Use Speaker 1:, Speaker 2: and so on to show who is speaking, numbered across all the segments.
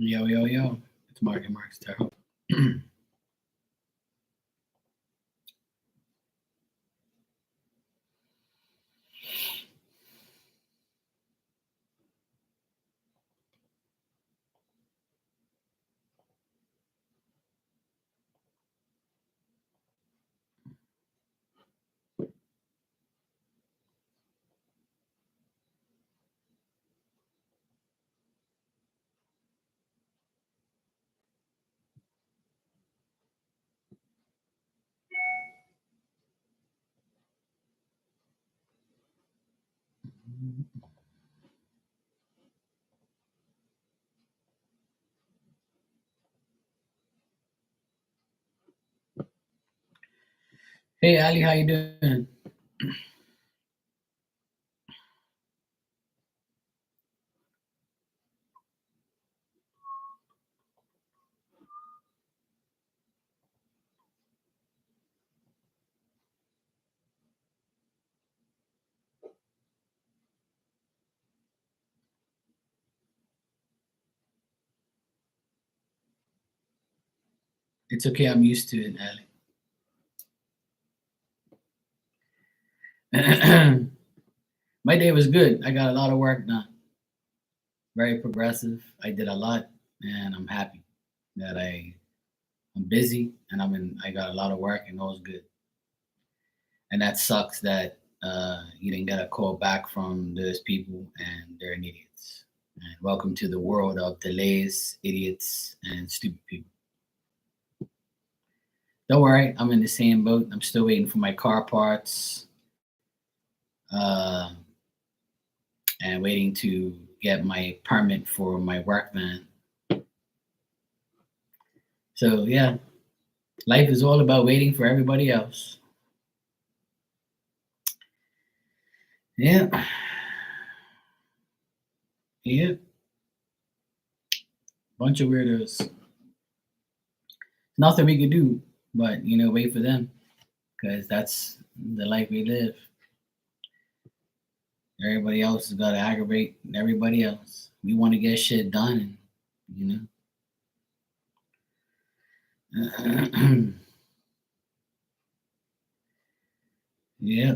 Speaker 1: Yo, yo, yo. It's Mark and Mark's Tarot. Hey, Ali, how you doing? It's okay. I'm used to it, Ali. My day was good. I got a lot of work done. Very progressive. I did a lot, and I'm happy that I'm busy and I got a lot of work and it was good. And that sucks that you didn't get a call back from those people and they're idiots. And welcome to the world of delays, idiots, and stupid people. Don't worry, I'm in the same boat. I'm still waiting for my car parts uh, and waiting to get my permit for my work van. So, yeah, life is all about waiting for everybody else. Yeah, yeah, bunch of weirdos. Nothing we can do but, wait for them because that's the life we live. Everybody else has got to aggravate everybody else. We want to get shit done, know. Yeah,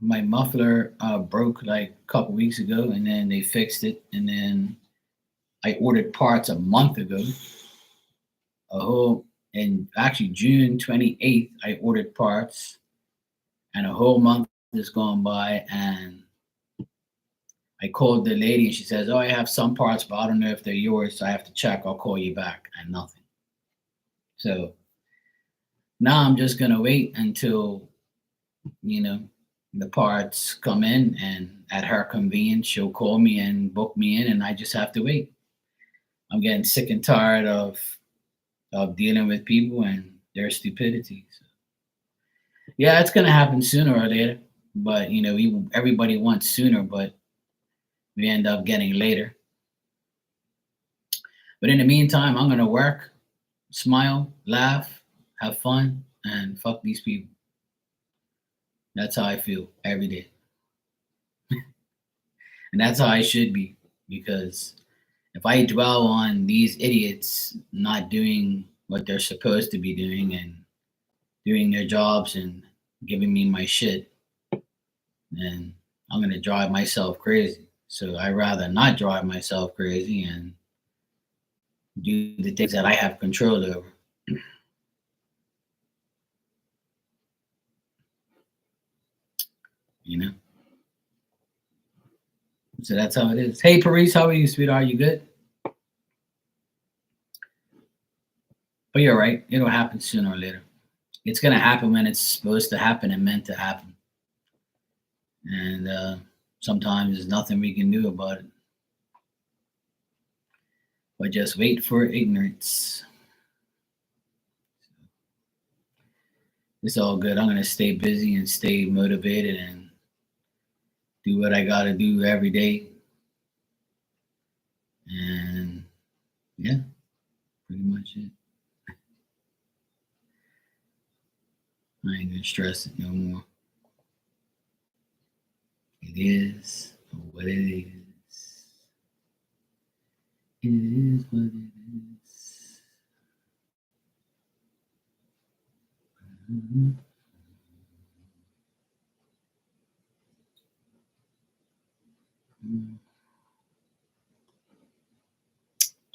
Speaker 1: my muffler broke like a couple weeks ago, and then they fixed it, and then I ordered parts a month ago. A whole, and actually June 28th, I ordered parts, and a whole month has gone by, and I called the lady, and she says, "Oh, I have some parts, but I don't know if they're yours, so I have to check. I'll call you back," and nothing. So now I'm just gonna wait until you know the parts come in, and at her convenience, she'll call me and book me in, and I just have to wait. I'm getting sick and tired of dealing with people and their stupidity. So, yeah, it's gonna happen sooner or later, but everybody wants sooner, but we end up getting later. But in the meantime, I'm gonna work, smile, laugh, have fun, and fuck these people. That's how I feel every day. And that's how I should be. Because if I dwell on these idiots not doing what they're supposed to be doing and doing their jobs and giving me my shit, then I'm going to drive myself crazy. So I rather not drive myself crazy and do the things that I have control over. You know? So that's how it is. Hey, Paris, how are you, sweetheart? You good? But you're right. It'll happen sooner or later. It's going to happen when it's supposed to happen and meant to happen. And sometimes there's nothing we can do about it. But just wait for ignorance. It's all good. I'm going to stay busy and stay motivated and do what I got to do every day. And yeah, pretty much it. I ain't going to stress it no more. It is what it is. It is what it is. Mhm.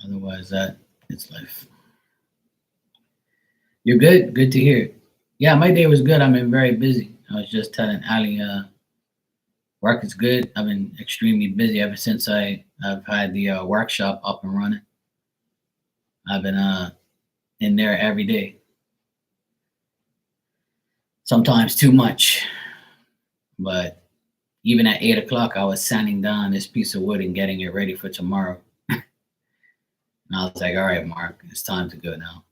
Speaker 1: Otherwise, that it's life. You're good. Good to hear. Yeah, my day was good. I've been very busy. I was just telling Ali, work is good. I've been extremely busy ever since I've had the workshop up and running. I've been in there every day. Sometimes too much, but even at 8 o'clock, I was sanding down this piece of wood and getting it ready for tomorrow. And I was like, all right, Mark, it's time to go now.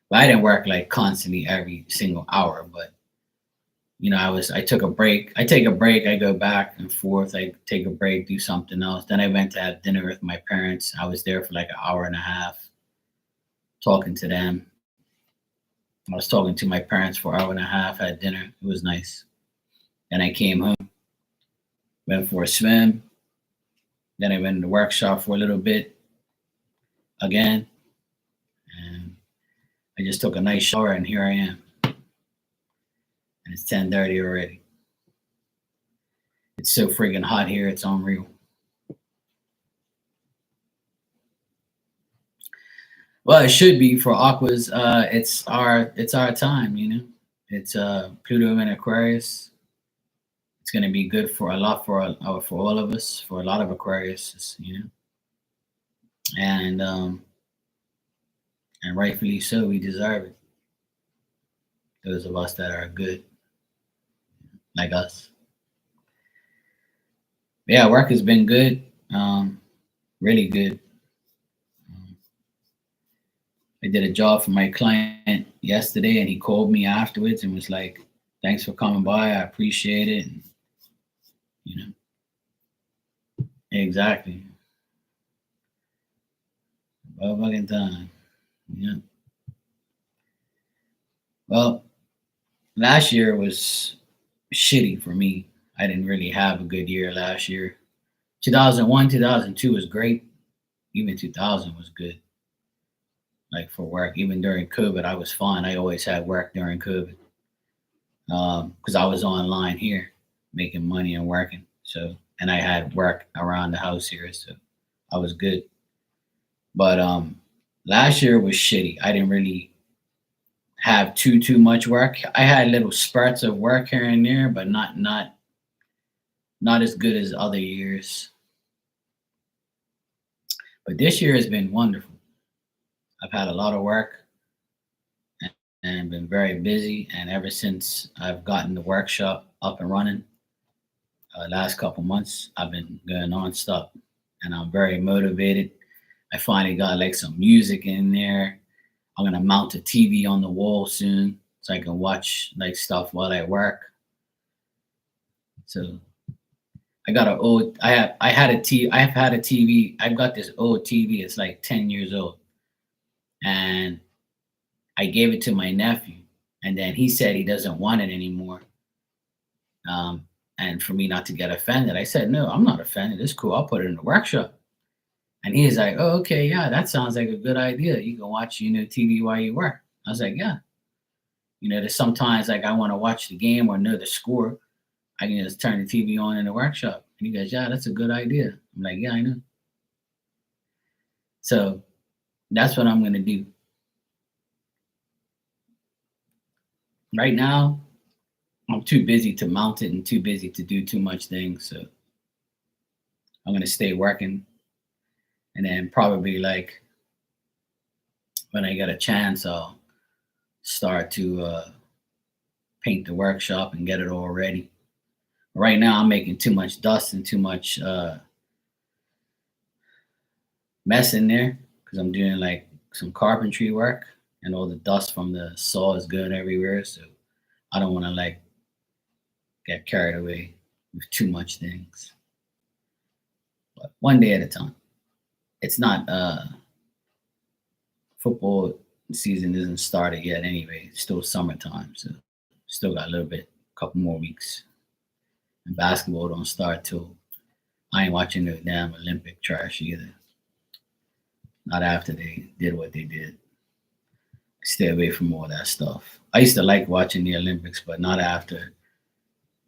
Speaker 1: But I didn't work like constantly every single hour, but I took a break. I take a break, I go back and forth, I take a break, do something else. Then I went to have dinner with my parents. I was there for like an hour and a half talking to them. I was talking to my parents for an hour and a half, had dinner. It was nice. Then I came home, went for a swim. Then I went in the workshop for a little bit again. And I just took a nice shower and here I am. And it's 10:30 already. It's so freaking hot here, it's unreal. Well, it should be for Aquas. It's our time, It's Pluto and Aquarius. It's going to be good for a lot for all of us, for a lot of Aquarius. And rightfully so, we deserve it. Those of us that are good, like us. Yeah, work has been good, really good. Um, I did a job for my client yesterday, and he called me afterwards and was like, "Thanks for coming by. I appreciate it." And, you know, exactly. All fucking time. Yeah. Well, last year was shitty for me. I didn't really have a good year last year. 2001, 2002 was great. Even 2000 was good. Like for work, even during COVID, I was fine. I always had work during COVID because I was online here, making money and working. So, and I had work around the house here, so I was good. But last year was shitty. I didn't really have too much work. I had little spurts of work here and there, but not as good as other years. But this year has been wonderful. I've had a lot of work and been very busy. And ever since I've gotten the workshop up and running, last couple months, I've been going nonstop, and I'm very motivated. I finally got like some music in there. I'm gonna mount a TV on the wall soon so I can watch like stuff while I work. So I got an old. I had a T. I have had a TV. I've got this old TV. It's like 10 years old, and I gave it to my nephew, and then he said he doesn't want it anymore. Um, and for me not to get offended, I said, "No, I'm not offended. It's cool. I'll put it in the workshop." And he's like, "Oh, okay, yeah, that sounds like a good idea. You can watch, TV while you work." I was like, "Yeah." There's sometimes like I want to watch the game or know the score. I can just turn the TV on in the workshop. And he goes, "Yeah, that's a good idea." I'm like, "Yeah, I know." So that's what I'm gonna do. Right now, I'm too busy to mount it and too busy to do too much things. So I'm gonna stay working, and then probably like when I get a chance, I'll start to paint the workshop and get it all ready. Right now, I'm making too much dust and too much mess in there because I'm doing like some carpentry work, and all the dust from the saw is going everywhere. So I don't want to like get carried away with too much things. But one day at a time. It's not football season isn't started yet anyway. It's still summertime, so still got a little bit, couple more weeks. And basketball don't start till I ain't watching the damn Olympic trash either. Not after they did what they did. Stay away from all that stuff. I used to like watching the Olympics, but not after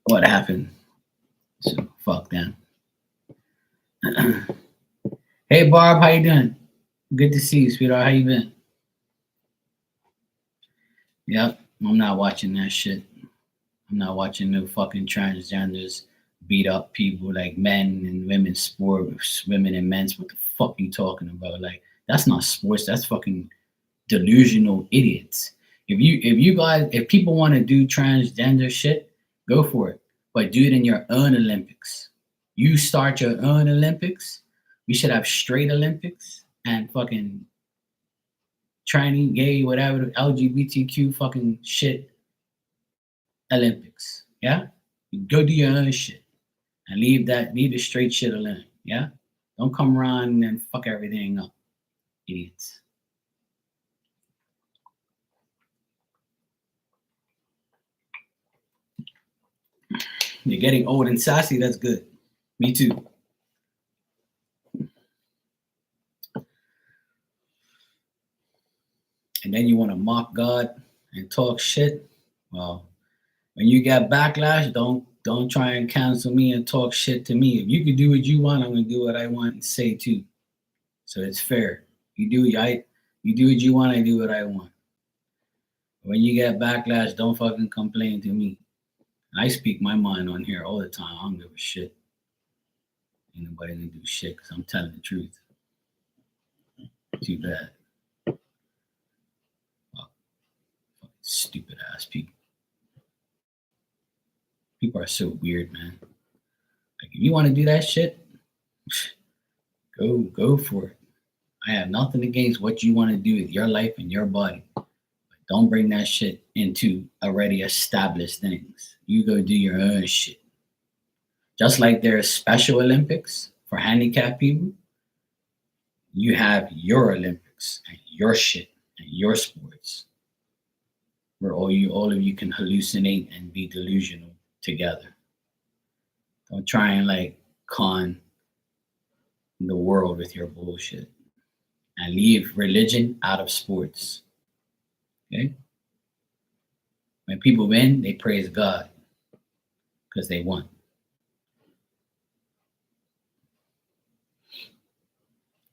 Speaker 1: what happened. So fuck them. Hey Barb, how you doing? Good to see you, sweetheart. How you been? Yep, I'm not watching that shit. I'm not watching no fucking transgenders beat up people like men and women's sport, women and men's. What the fuck you talking about? Like that's not sports. That's fucking delusional idiots. If people want to do transgender shit, go for it. But do it in your own Olympics. You start your own Olympics. We should have straight Olympics and fucking tranny, gay, whatever, LGBTQ fucking shit Olympics. Yeah? You go do your own shit and leave the straight shit alone. Yeah? Don't come around and fuck everything up. Idiots. You're getting old and sassy. That's good. Me too. And then you want to mock God and talk shit. Well, when you get backlash, don't try and cancel me and talk shit to me. If you can do what you want, I'm gonna do what I want and say too. So it's fair. You do what you want, I do what I want. When you get backlash, don't fucking complain to me. I speak my mind on here all the time. I don't give a shit. Ain't nobody gonna do shit because I'm telling the truth. Too bad. Stupid ass people. People are so weird, man. Like if you want to do that shit, go for it. I have nothing against what you want to do with your life and your body. But don't bring that shit into already established things. You go do your own shit. Just like there's Special Olympics for handicapped people, you have your Olympics and your shit and your sports where all of you can hallucinate and be delusional together. Don't try and like con the world with your bullshit and leave religion out of sports. Okay? When people win, they praise God because they won.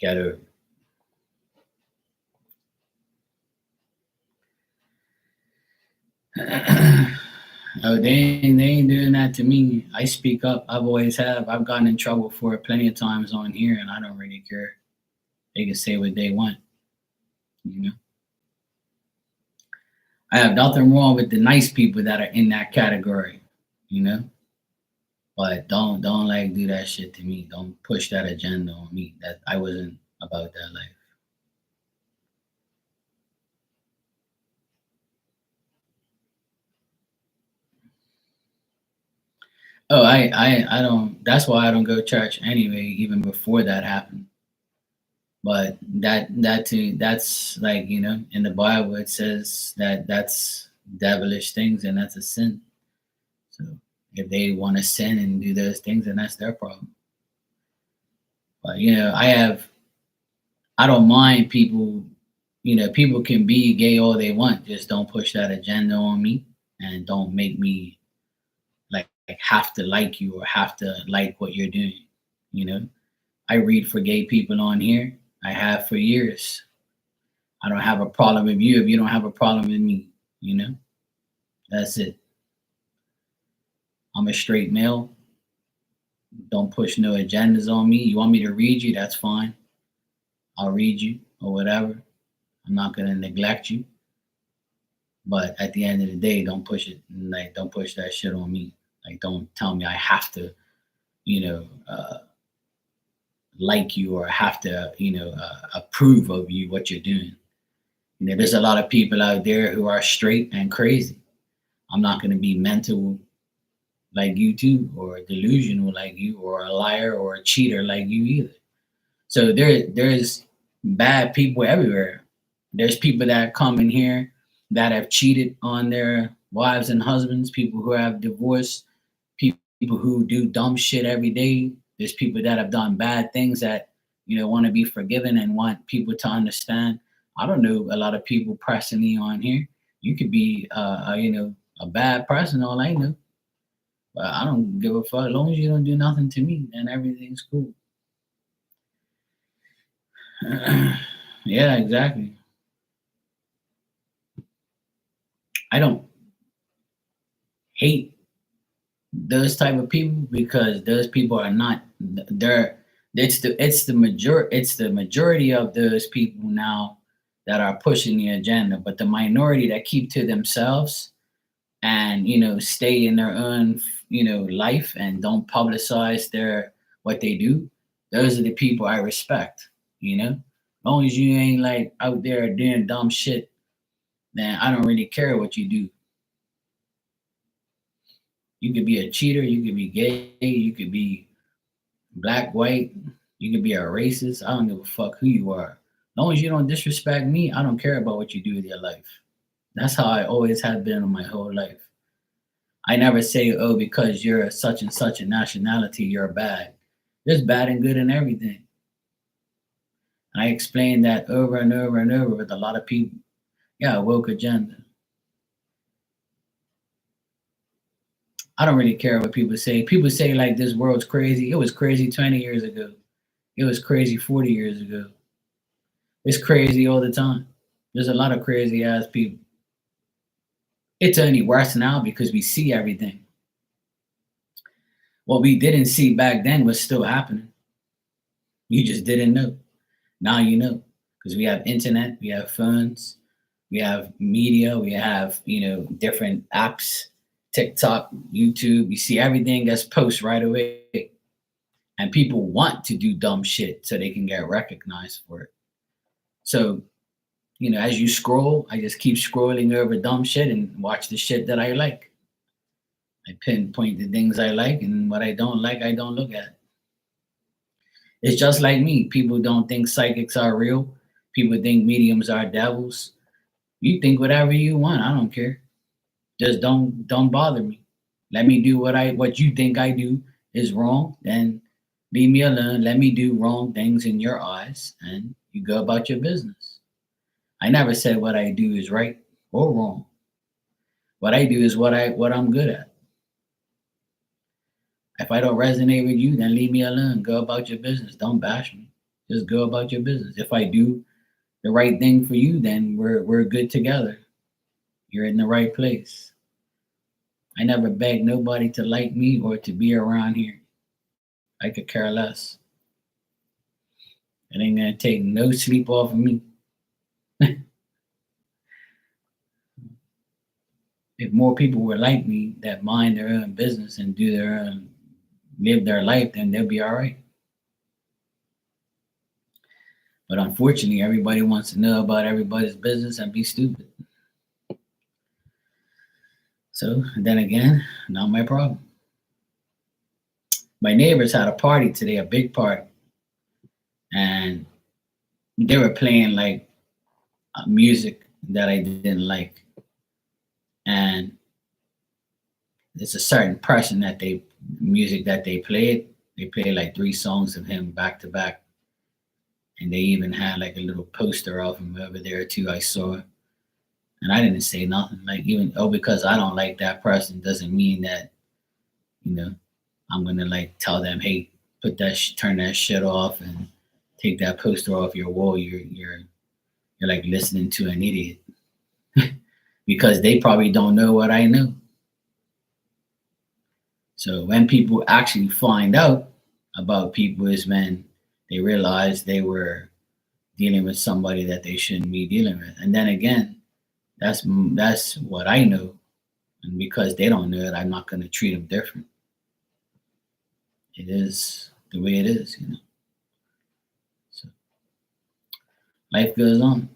Speaker 1: Get over it. Oh, they ain't doing that to me. I speak up. I've always have. I've gotten in trouble for it plenty of times on here, and I don't really care. They can say what they want. You know, I have nothing wrong with the nice people that are in that category. You know, but don't like do that shit to me. Don't push that agenda on me. That I wasn't about that life. Oh, I don't. That's why I don't go to church anyway. Even before that happened. But that's like in the Bible it says that that's devilish things and that's a sin. So if they want to sin and do those things, then that's their problem. But I don't mind people. People can be gay all they want. Just don't push that agenda on me, and don't make me like have to like you or have to like what you're doing. You know, I read for gay people on here. I have for years. I don't have a problem with you if you don't have a problem with me. You know, that's it. I'm a straight male. Don't push no agendas on me. You want me to read you? That's fine. I'll read you or whatever. I'm not gonna neglect you. But at the end of the day, don't push it. Like, don't push that shit on me. Like, don't tell me I have to, you know, like you or have to, approve of you what you're doing. There's a lot of people out there who are straight and crazy. I'm not gonna be mental like you too, or delusional like you, or a liar or a cheater like you either. So there's bad people everywhere. There's people that come in here that have cheated on their wives and husbands, people who have divorced, people who do dumb shit every day. There's people that have done bad things that, want to be forgiven and want people to understand. I don't know a lot of people pressing me on here. You could be, a bad person, all I know. But I don't give a fuck. As long as you don't do nothing to me, then everything's cool. Yeah, exactly. I don't hate those type of people because those people are not. They're it's the majority of those people now that are pushing the agenda, but the minority that keep to themselves and stay in their own life and don't publicize their what they do. Those are the people I respect. As long as you ain't like out there doing dumb shit, then I don't really care what you do. You could be a cheater, you could be gay, you could be black, white, you could be a racist. I don't give a fuck who you are. As long as you don't disrespect me, I don't care about what you do with your life. That's how I always have been in my whole life. I never say, oh, because you're such and such a nationality, you're bad. There's bad and good in everything. And I explain that over and over and over with a lot of people. Yeah, woke agenda. I don't really care what people say. People say like this world's crazy. It was crazy 20 years ago. It was crazy 40 years ago. It's crazy all the time. There's a lot of crazy ass people. It's only worse now because we see everything. What we didn't see back then was still happening. You just didn't know. Now you know. Because we have internet, we have phones, we have media, we have, different apps, TikTok, YouTube. You see everything that's post right away. And people want to do dumb shit so they can get recognized for it. So, as you scroll, I just keep scrolling over dumb shit and watch the shit that I like. I pinpoint the things I like, and what I don't like, I don't look at. It's just like me. People don't think psychics are real. People think mediums are devils. You think whatever you want. I don't care. Just don't bother me. Let me do what you think I do is wrong. Then leave me alone. Let me do wrong things in your eyes, and you go about your business. I never said what I do is right or wrong. What I do is what I'm good at. If I don't resonate with you, then leave me alone. Go about your business. Don't bash me. Just go about your business. If I do the right thing for you, then we're good together. You're in the right place. I never begged nobody to like me or to be around here. I could care less. It ain't gonna take no sleep off of me. If more people were like me that mind their own business and do their own live their life, then they'll be all right. But unfortunately, everybody wants to know about everybody's business and be stupid. So then again, not my problem. My neighbors had a party today, a big party, and they were playing like music that I didn't like. And it's a certain person that they music that they played. They played like three songs of him back to back. And they even had like a little poster of him over there too. I saw, and I didn't say nothing. Like even because I don't like that person doesn't mean that you know I'm gonna like tell them, hey, put that turn that shit off and take that poster off your wall. You're like listening to an idiot because they probably don't know what I know. So when people actually find out about people is when they realize they were dealing with somebody that they shouldn't be dealing with. And then again, that's what I know, and because they don't know it, I'm not going to treat them different. It is the way it is. So life goes on.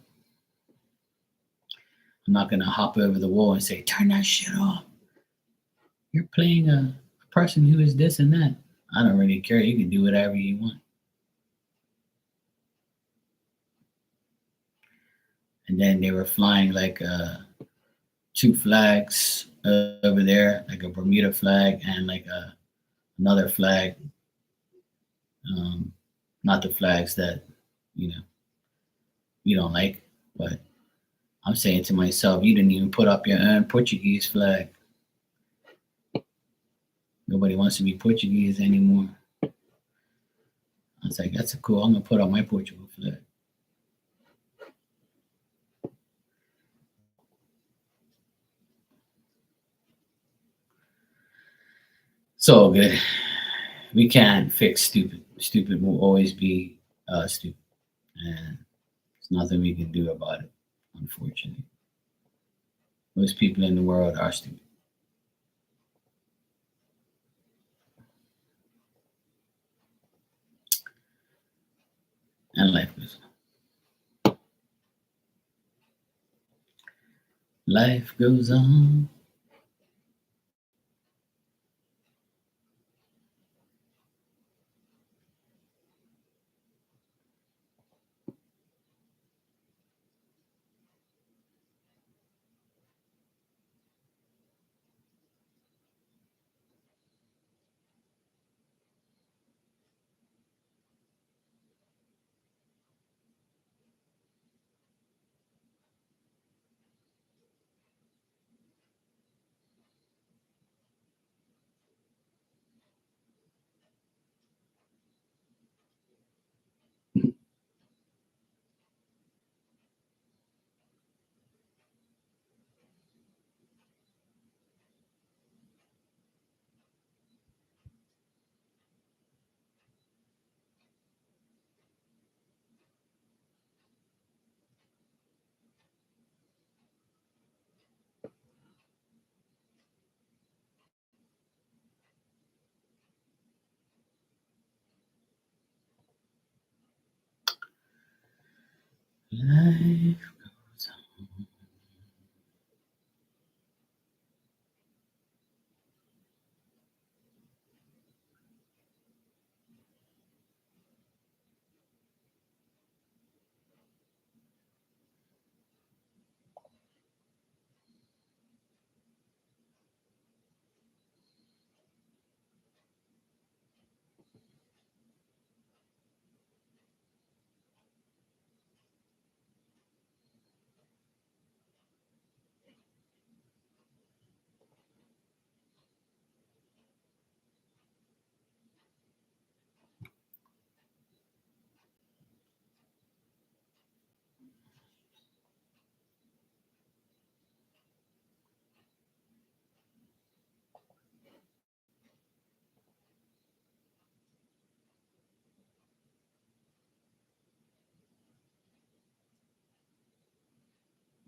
Speaker 1: I'm not going to hop over the wall and say, "Turn that shit off. You're playing a person who is this and that." I don't really care. You can do whatever you want. And then they were flying like two flags over there, like a Bermuda flag and like another flag. Um, not the flags that you know you don't like. But I'm saying to myself, you didn't even put up your own Portuguese flag. Nobody wants to be Portuguese anymore. I was like, that's a cool. I'm gonna put up my Portugal flag. It's all good. We can't fix stupid. Stupid will always be stupid, and there's nothing we can do about it. Unfortunately, most people in the world are stupid, and life goes on. Life goes on.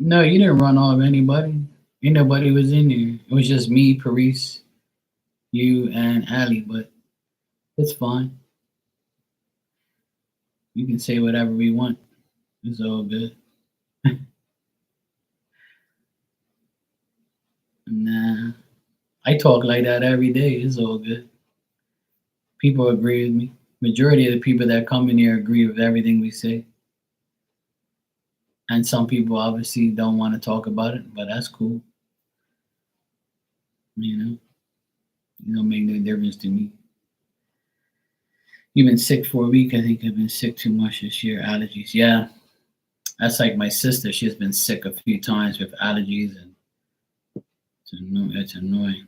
Speaker 1: No, you didn't run off anybody. Ain't nobody was in there. It was just me, Paris, you, and Ali. But it's fine. We can say whatever we want. It's all good. Nah, I talk like that every day. It's all good. People agree with me. Majority of the people that come in here agree with everything we say. And some people obviously don't want to talk about it, but that's cool. You know, it don't make no difference to me. You've been sick for a week. I think I've been sick too much this year. Allergies. Yeah, that's like my sister. She's been sick a few times with allergies, and it's annoying.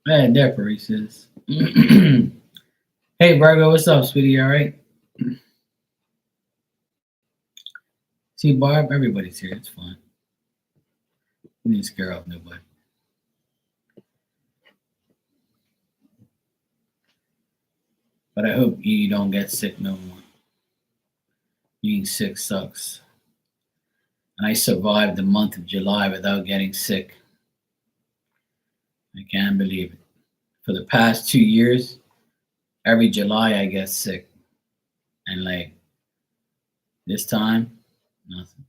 Speaker 1: Hey, Deborah, he says. Hey, Virgo, what's up, sweetie? All right? See, Barb, everybody's here. It's fine. You didn't scare off nobody. But I hope you don't get sick no more. Being sick sucks. And I survived the month of July without getting sick. I can't believe it. For the past 2 years, every July I get sick. And like this time, nothing.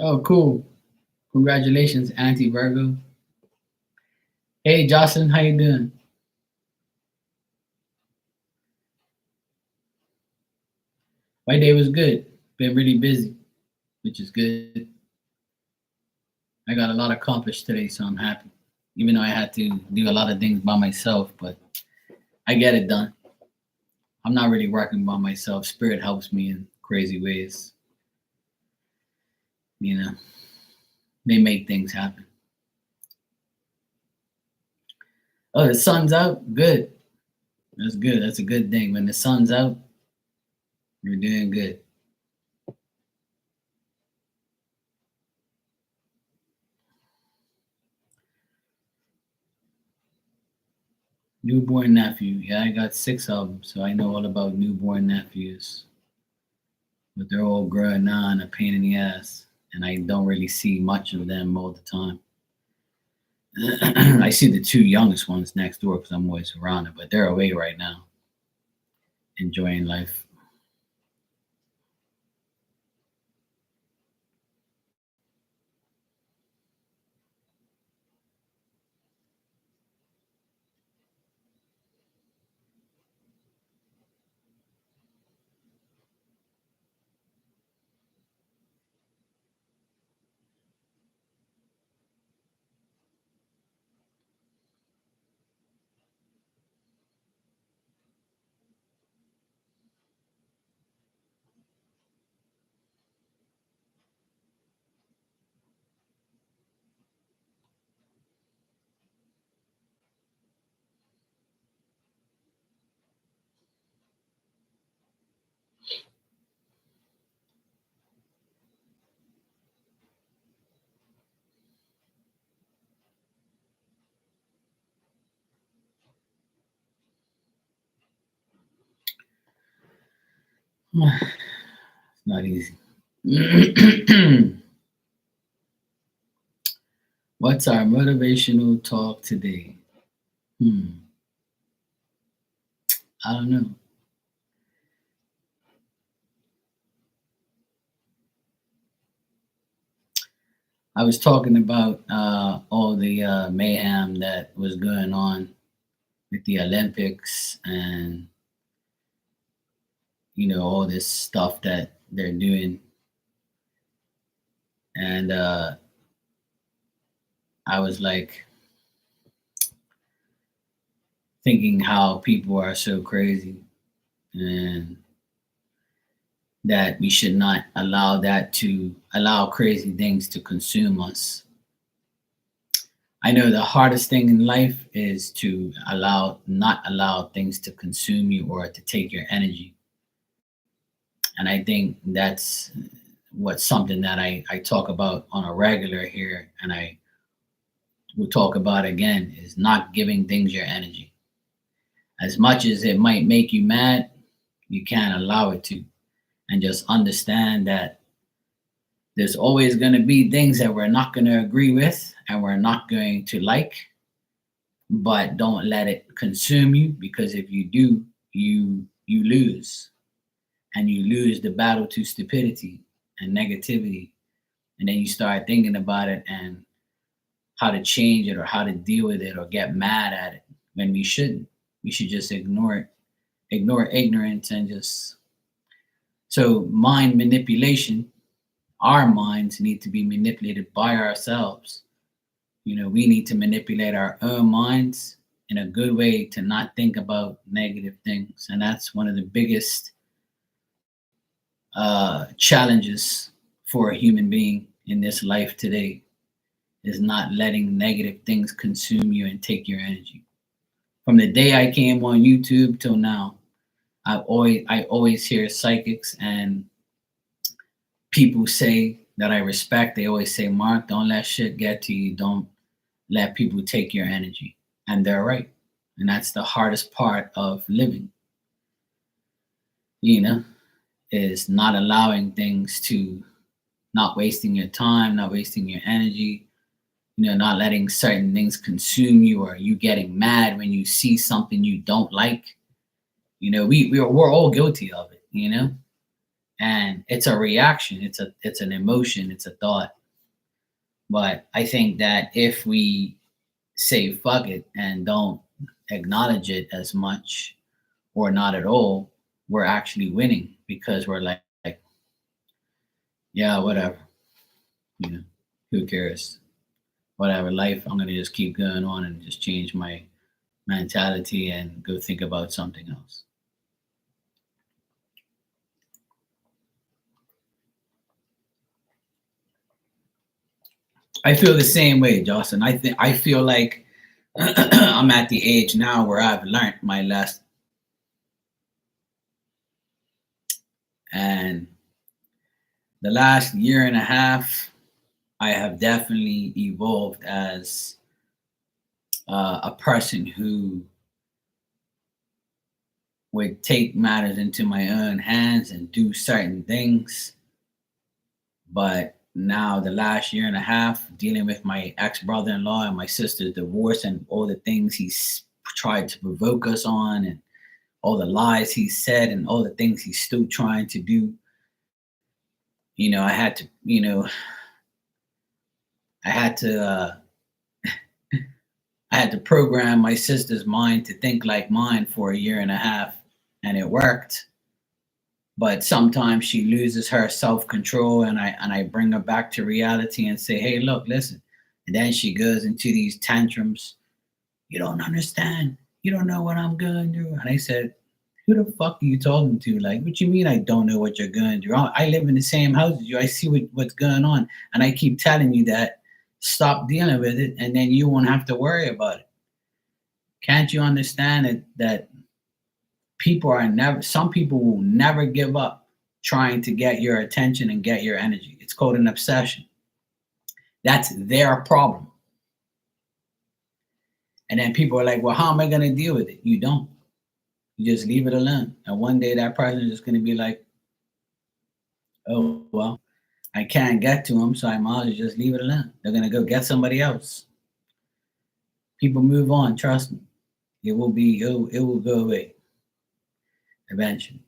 Speaker 1: Oh, cool. Congratulations, Auntie Virgo. Hey, Jocelyn, how you doing? My day was good. Been really busy, which is good. I got a lot accomplished today, so I'm happy. Even though I had to do a lot of things by myself, but I get it done. I'm not really working by myself. Spirit helps me in crazy ways. You know, they make things happen. Oh, the sun's out? Good. That's good. That's a good thing. When the sun's out, you're doing good. Newborn nephew. Yeah, I got 6 of them, so I know all about newborn nephews. But they're all growing on a pain in the ass, and I don't really see much of them all the time. I see the two youngest ones next door because I'm always around it, but they're away right now, enjoying life. It's not easy. What's our motivational talk today? Hmm, I don't know. I was talking about all the mayhem that was going on with the Olympics and all this stuff that they're doing, and I was like thinking how people are so crazy and that we should not allow that to allow crazy things to consume us. I know the hardest thing in life is to not allow things to consume you or to take your energy. And I think that's something that I talk about on a regular here. And I we'll talk about again, is not giving things your energy. As much as it might make you mad, you can't allow it to. And just understand that there's always going to be things that we're not going to agree with and we're not going to like, but don't let it consume you, because if you do, you lose, and you lose the battle to stupidity and negativity, and then you start thinking about it and how to change it or how to deal with it or get mad at it, when we shouldn't. We should just ignore it, ignore ignorance, and just, so mind manipulation, our minds need to be manipulated by ourselves. We need to manipulate our own minds in a good way to not think about negative things. And that's one of the biggest challenges for a human being in this life today, is not letting negative things consume you and take your energy. From the day I came on YouTube till now, I always hear psychics and people say that I respect. They always say, Mark, don't let shit get to you. Don't let people take your energy. And they're right. And that's the hardest part of living, you know, is not allowing things to, not wasting your time, not wasting your energy, not letting certain things consume you, or you getting mad when you see something you don't like. We're all guilty of it. And it's a reaction, it's an emotion, it's a thought. But I think that if we say fuck it and don't acknowledge it as much or not at all, we're actually winning, because we're like, yeah, whatever, you know, who cares? Whatever, life, I'm gonna just keep going on and just change my mentality and go think about something else. I feel the same way, Jocelyn. I feel like I'm at the age now where I've learned my lesson, and the last year and a half, I have definitely evolved as a person who would take matters into my own hands and do certain things. But now, the last year and a half, dealing with my ex brother in law and my sister's divorce and all the things he's tried to provoke us on, and all the lies he said, and all the things he's still trying to do, I had to, I had to, I had to program my sister's mind to think like mine for a year and a half, and it worked. But sometimes she loses her self-control, and I bring her back to reality and say, hey, look, listen. And then she goes into these tantrums. You don't understand, you don't know what I'm going through. And I said, who the fuck are you talking to? Like, what you mean I don't know what you're going through? I live in the same house as you, I see what's going on, and I keep telling you that, stop dealing with it, and then you won't have to worry about it. Can't you understand that some people will never give up trying to get your attention and get your energy? It's called an obsession. That's their problem. And then people are like, well, how am I going to deal with it? You don't. You just leave it alone. And one day that person is just going to be like, oh, well, I can't get to them, so I might as well just leave it alone. They're going to go get somebody else. People move on, trust me. It will go away eventually.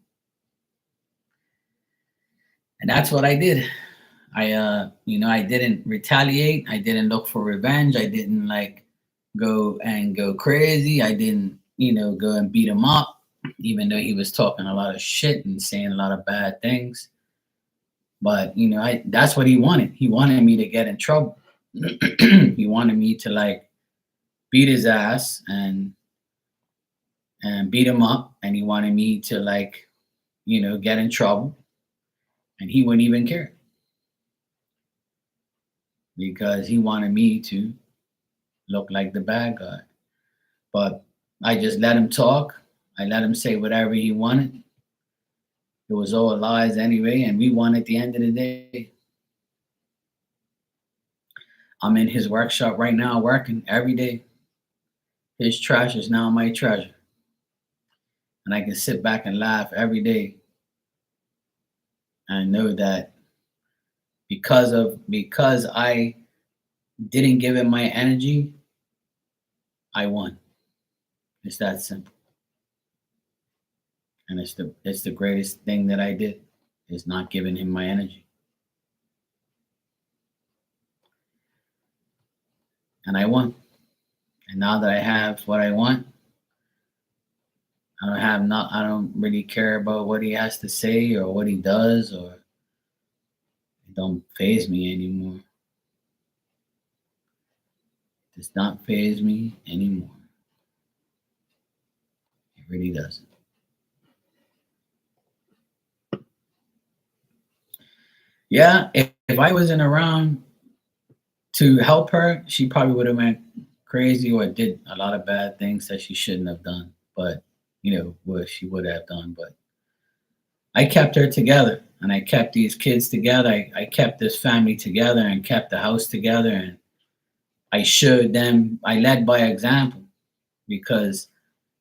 Speaker 1: And that's what I did. I didn't retaliate. I didn't look for revenge. I didn't like go crazy. I didn't, go and beat him up, even though he was talking a lot of shit and saying a lot of bad things. But that's what he wanted. He wanted me to get in trouble. He wanted me to like beat his ass and beat him up, and he wanted me to like, get in trouble, and he wouldn't even care, because he wanted me to look like the bad guy. But I just let him talk. I let him say whatever he wanted. It was all lies anyway, and we won at the end of the day. I'm in his workshop right now working every day. His trash is now my treasure. And I can sit back and laugh every day and know that because I didn't give it my energy, I won. It's that simple. And it's the greatest thing that I did is not giving him my energy. And I won. And now that I have what I want, I don't really care about what he has to say or what he does, or it don't phase me anymore. It does not phase me anymore. It really doesn't. Yeah, if I wasn't around to help her, she probably would have went crazy or did a lot of bad things that she shouldn't have done. But what she would have done. But I kept her together, and I kept these kids together. I kept this family together, and kept the house together. And I showed them. I led by example because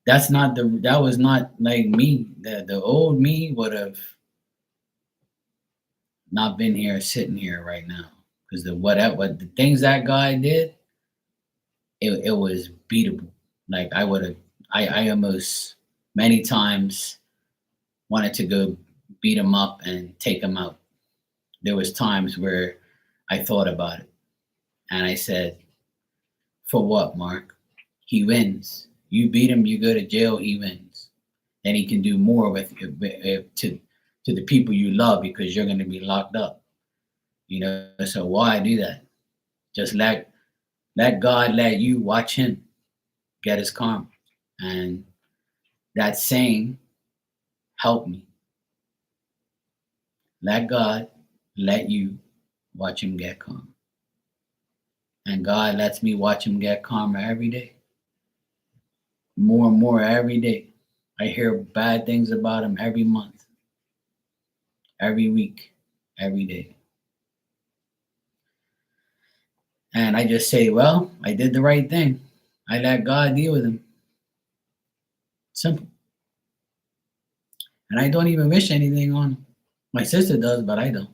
Speaker 1: that was not like me. The old me would have not been here, sitting here right now. Because what the things that guy did, it was beatable. Like I would have, I almost many times wanted to go beat him up and take him out. There was times where I thought about it, and I said, "For what, Mark? He wins. You beat him, you go to jail. He wins. Then he can do more to the people you love because you're going to be locked up. So why do that? Just let God let you watch him get his karma." And that saying helped me. Let God let you watch him get karma. And God lets me watch him get karma every day. More and more every day. I hear bad things about him every month, every week, every day. And I just say, well, I did the right thing. I let God deal with him. Simple. And I don't even wish anything on him. My sister does, but I don't.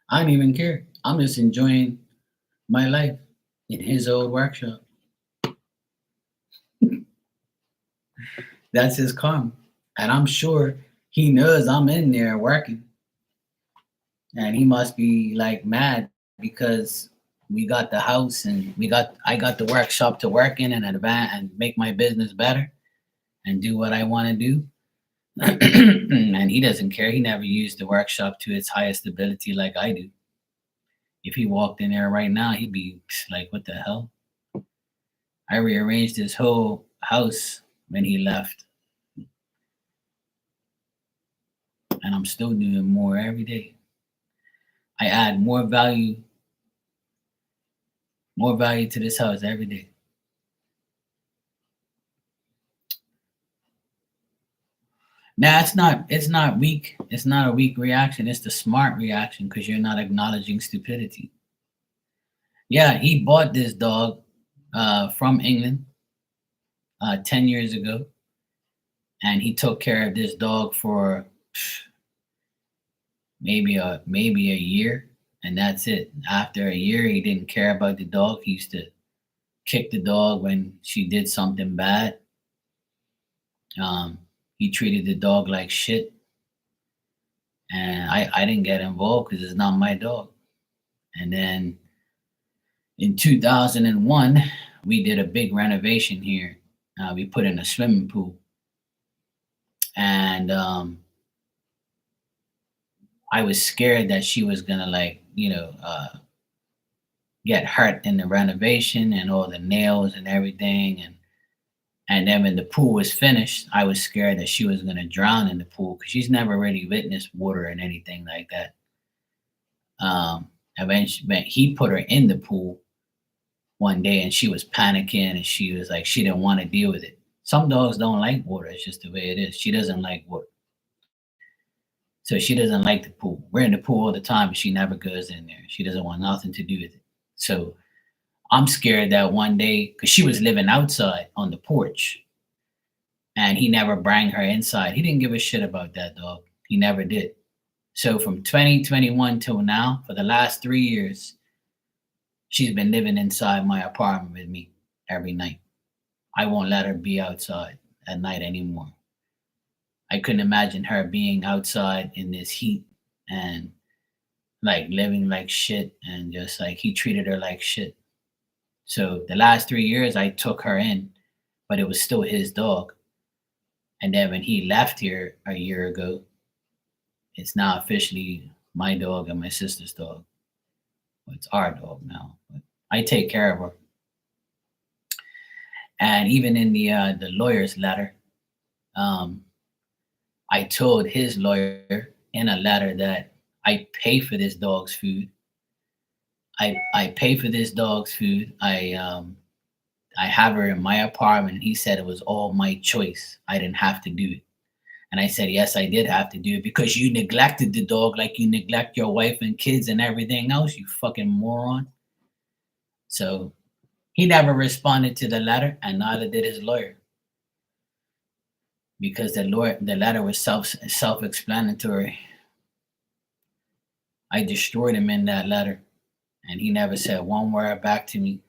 Speaker 1: I don't even care. I'm just enjoying my life in his old workshop. That's his karma. And I'm sure he knows I'm in there working. And he must be like mad because we got the house and I got the workshop to work in and advance and make my business better and do what I want to do. And he doesn't care. He never used the workshop to its highest ability like I do. If he walked in there right now, he'd be like, what the hell? I rearranged his whole house when he left. And I'm still doing more every day. I add more value to this house every day. Now it's not weak. It's not a weak reaction. It's the smart reaction because you're not acknowledging stupidity. Yeah, he bought this dog from England 10 years ago, and he took care of this dog for maybe a year, and that's it. After a year, he didn't care about the dog. He used to kick the dog when she did something bad. Um, he treated the dog like shit, and I didn't get involved because it's not my dog. And then in 2001, we did a big renovation here. We put in a swimming pool, and I was scared that she was gonna get hurt in the renovation and all the nails and everything. And then when the pool was finished, I was scared that she was gonna drown in the pool because she's never really witnessed water and anything like that. Eventually, but he put her in the pool one day, and she was panicking, and she was like, she didn't want to deal with it. Some dogs don't like water. It's just the way it is. She doesn't like water. So she doesn't like the pool. We're in the pool all the time, but she never goes in there. She doesn't want nothing to do with it. So I'm scared that one day, because she was living outside on the porch, and he never bring her inside. He didn't give a shit about that dog. He never did. So from 2021 till now, for the last 3 years, she's been living inside my apartment with me every night. I won't let her be outside at night anymore. I couldn't imagine her being outside in this heat and like living like shit, and just like he treated her like shit. So the last 3 years I took her in, but it was still his dog. And then when he left here a year ago, it's now officially my dog and my sister's dog. Well, it's our dog now. But I take care of her. And even in the lawyer's letter, um, I told his lawyer in a letter that I pay for this dog's food. I pay for this dog's food. I have her in my apartment. And he said it was all my choice. I didn't have to do it. And I said, yes, I did have to do it because you neglected the dog like you neglect your wife and kids and everything else, you fucking moron. So he never responded to the letter, and neither did his lawyer, because the letter was self-explanatory. I destroyed him in that letter, and he never said one word back to me.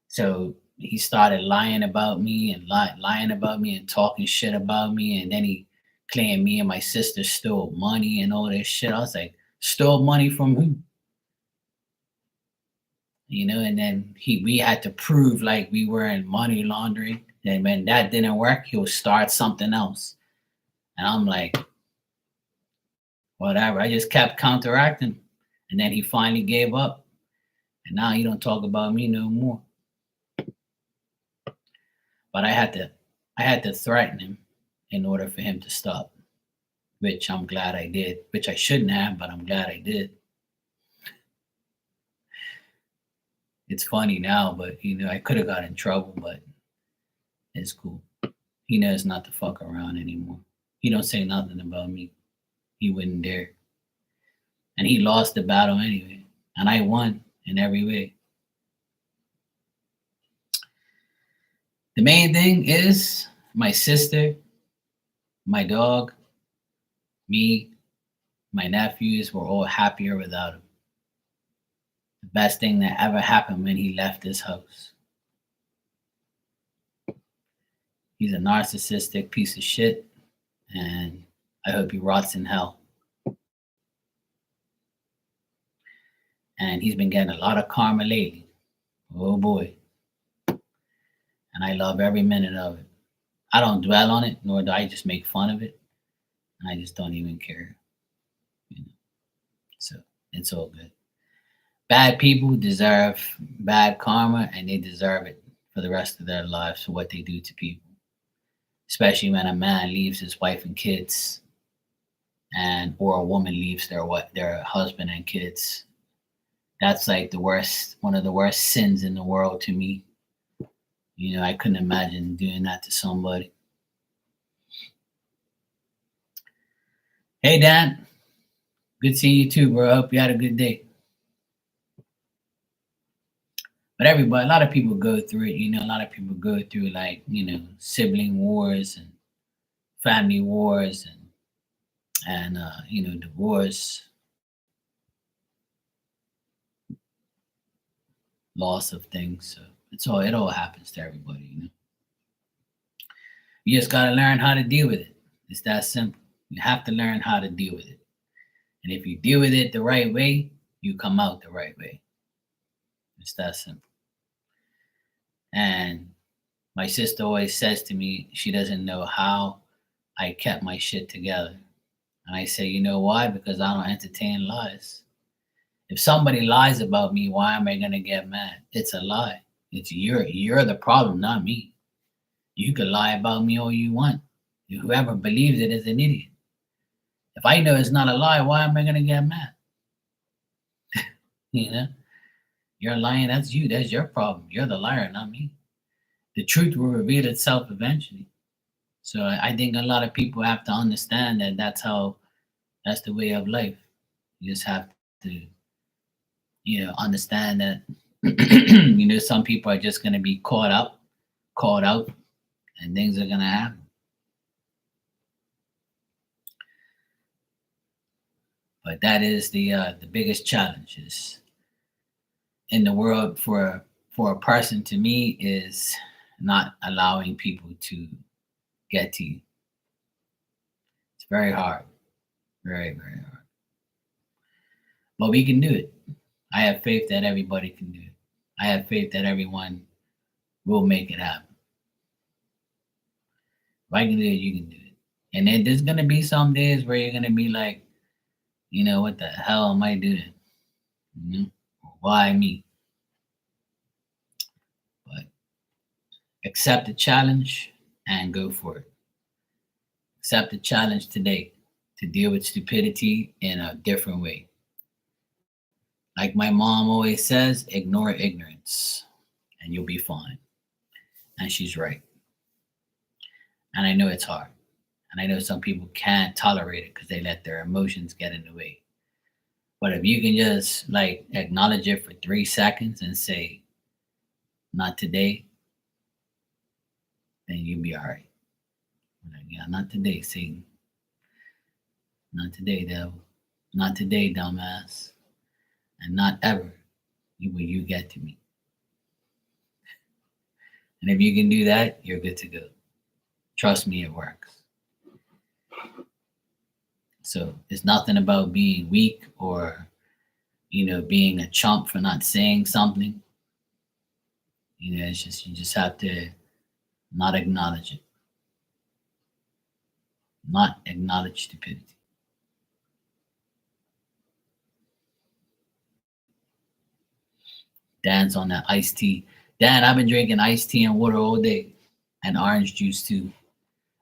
Speaker 1: So he started lying about me and lying about me and talking shit about me, and then he claimed me and my sister stole money and all this shit. I was like, stole money from who? And then we had to prove like we were in money laundering. And when that didn't work, he'll start something else. And I'm like, whatever. I just kept counteracting. And then he finally gave up. And now he don't talk about me no more. But I had to threaten him in order for him to stop, which I'm glad I did, which I shouldn't have, but I'm glad I did. It's funny now, but I could have got in trouble, but it's cool. He knows not to fuck around anymore. He don't say nothing about me. He wouldn't dare. And he lost the battle anyway. And I won in every way. The main thing is my sister, my dog, me, my nephews were all happier without him. The best thing that ever happened when he left this house. He's a narcissistic piece of shit, and I hope he rots in hell. And he's been getting a lot of karma lately. Oh boy. And I love every minute of it. I don't dwell on it, nor do I just make fun of it. I just don't even care. So it's all good. Bad people deserve bad karma, and they deserve it for the rest of their lives for what they do to people. Especially when a man leaves his wife and kids, or a woman leaves their husband and kids. That's like one of the worst sins in the world to me. I couldn't imagine doing that to somebody. Hey, Dan. Good seeing you too, bro. I hope you had a good day. But a lot of people go through it. A lot of people go through like, sibling wars and family wars and divorce, loss of things. So it all happens to everybody. You just got to learn how to deal with it. It's that simple. You have to learn how to deal with it. And if you deal with it the right way, you come out the right way. It's that simple. And my sister always says to me, she doesn't know how I kept my shit together. And I say, you know why? Because I don't entertain lies. If somebody lies about me, why am I gonna get mad? It's a lie. It's you're the problem, not me. You can lie about me all you want. Whoever believes it is an idiot. If I know it's not a lie, why am I gonna get mad? You're lying, that's you, that's your problem. You're the liar, not me. The truth will reveal itself eventually. So I think a lot of people have to understand that that's the way of life. You just have to, understand that some people are just gonna be caught out, and things are gonna happen. But that is the biggest challenge is in the world for a person to me is not allowing people to get to you. It's very hard, very very hard. But we can do it. I have faith that everybody can do it. I have faith that everyone will make it happen. If I can do it, you can do it. And then there's gonna be some days where you're gonna be like, what the hell am I doing? Why me? But accept the challenge and go for it. Accept the challenge today to deal with stupidity in a different way. Like my mom always says, ignore ignorance and you'll be fine. And she's right. And I know it's hard. And I know some people can't tolerate it because they let their emotions get in the way. But if you can just like acknowledge it for 3 seconds and say, not today, then you'll be all right. Like, yeah, not today, Satan. Not today, devil. Not today, dumbass. And not ever will you get to me. And if you can do that, you're good to go. Trust me, it works. So it's nothing about being weak or, being a chump for not saying something. It's just, you just have to not acknowledge it. Not acknowledge stupidity. Dan's on that iced tea. Dan, I've been drinking iced tea and water all day and orange juice too.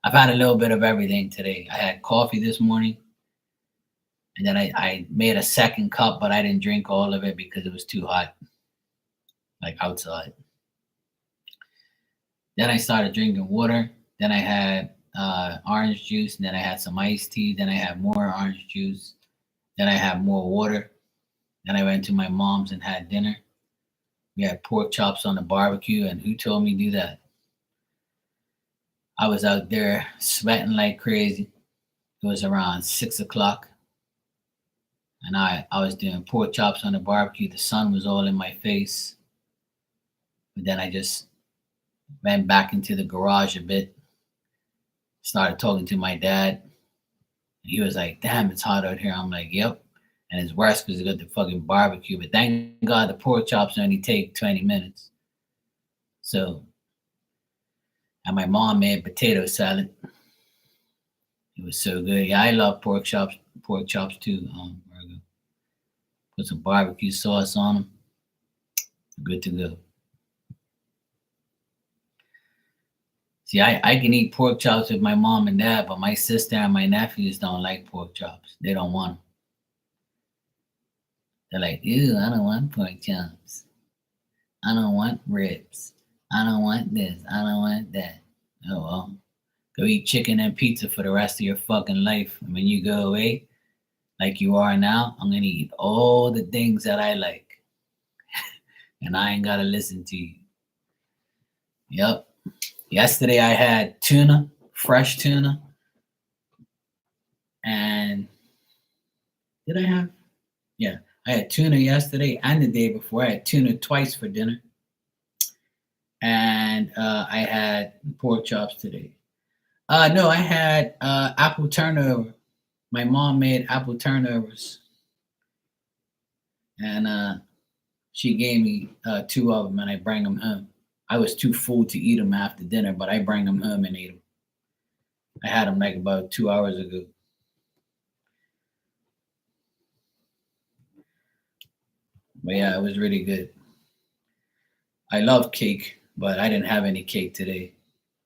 Speaker 1: I've had a little bit of everything today. I had coffee this morning and then I made a second cup, but I didn't drink all of it because it was too hot, like outside. Then I started drinking water. Then I had orange juice. And then I had some iced tea. Then I had more orange juice. Then I had more water. Then I went to my mom's and had dinner. We had pork chops on the barbecue. And who told me to do that? I was out there sweating like crazy. It was around 6 o'clock. And I was doing pork chops on the barbecue. The sun was all in my face. But then I just went back into the garage a bit, started talking to my dad. And he was like, damn, it's hot out here. I'm like, yep. And it's worse because it's got the fucking barbecue. But thank God the pork chops only take 20 minutes. So, and my mom made potato salad. It was so good. Yeah, I love pork chops too. Put some barbecue sauce on them. Good to go. See, I can eat pork chops with my mom and dad, but my sister and my nephews don't like pork chops. They don't want them. They're like, ew, I don't want pork chops. I don't want ribs. I don't want this. I don't want that. Oh, well, go eat chicken and pizza for the rest of your fucking life. And when you go away, like you are now, I'm going to eat all the things that I like. And I ain't got to listen to you. Yep. Yesterday I had tuna, fresh tuna. And did I have? Yeah. I had tuna yesterday and the day before. I had tuna twice for dinner. And I had pork chops today. No, I had apple turnover. My mom made apple turnovers. And she gave me 2 of them and I bring them home. I was too full to eat them after dinner, but I bring them home and ate them. I had them like about 2 hours ago. But yeah, it was really good. I love cake, but I didn't have any cake today.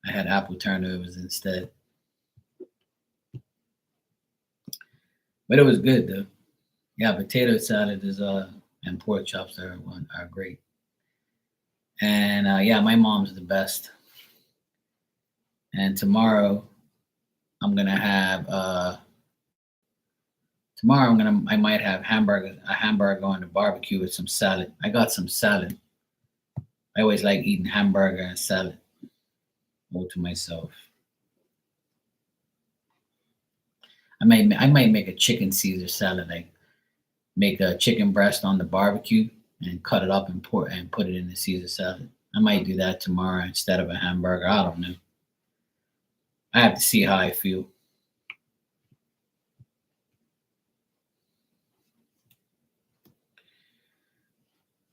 Speaker 1: I had apple turnovers instead. But it was good though. Yeah, potato salad is and pork chops are great. And yeah, my mom's the best. And tomorrow I'm gonna have Tomorrow I might have a hamburger on the barbecue with some salad. I got some salad. I always like eating hamburger and salad all to myself. I might make a chicken Caesar salad, like make a chicken breast on the barbecue and cut it up and put it in the Caesar salad. I might do that tomorrow instead of a hamburger. I don't know. I have to see how I feel.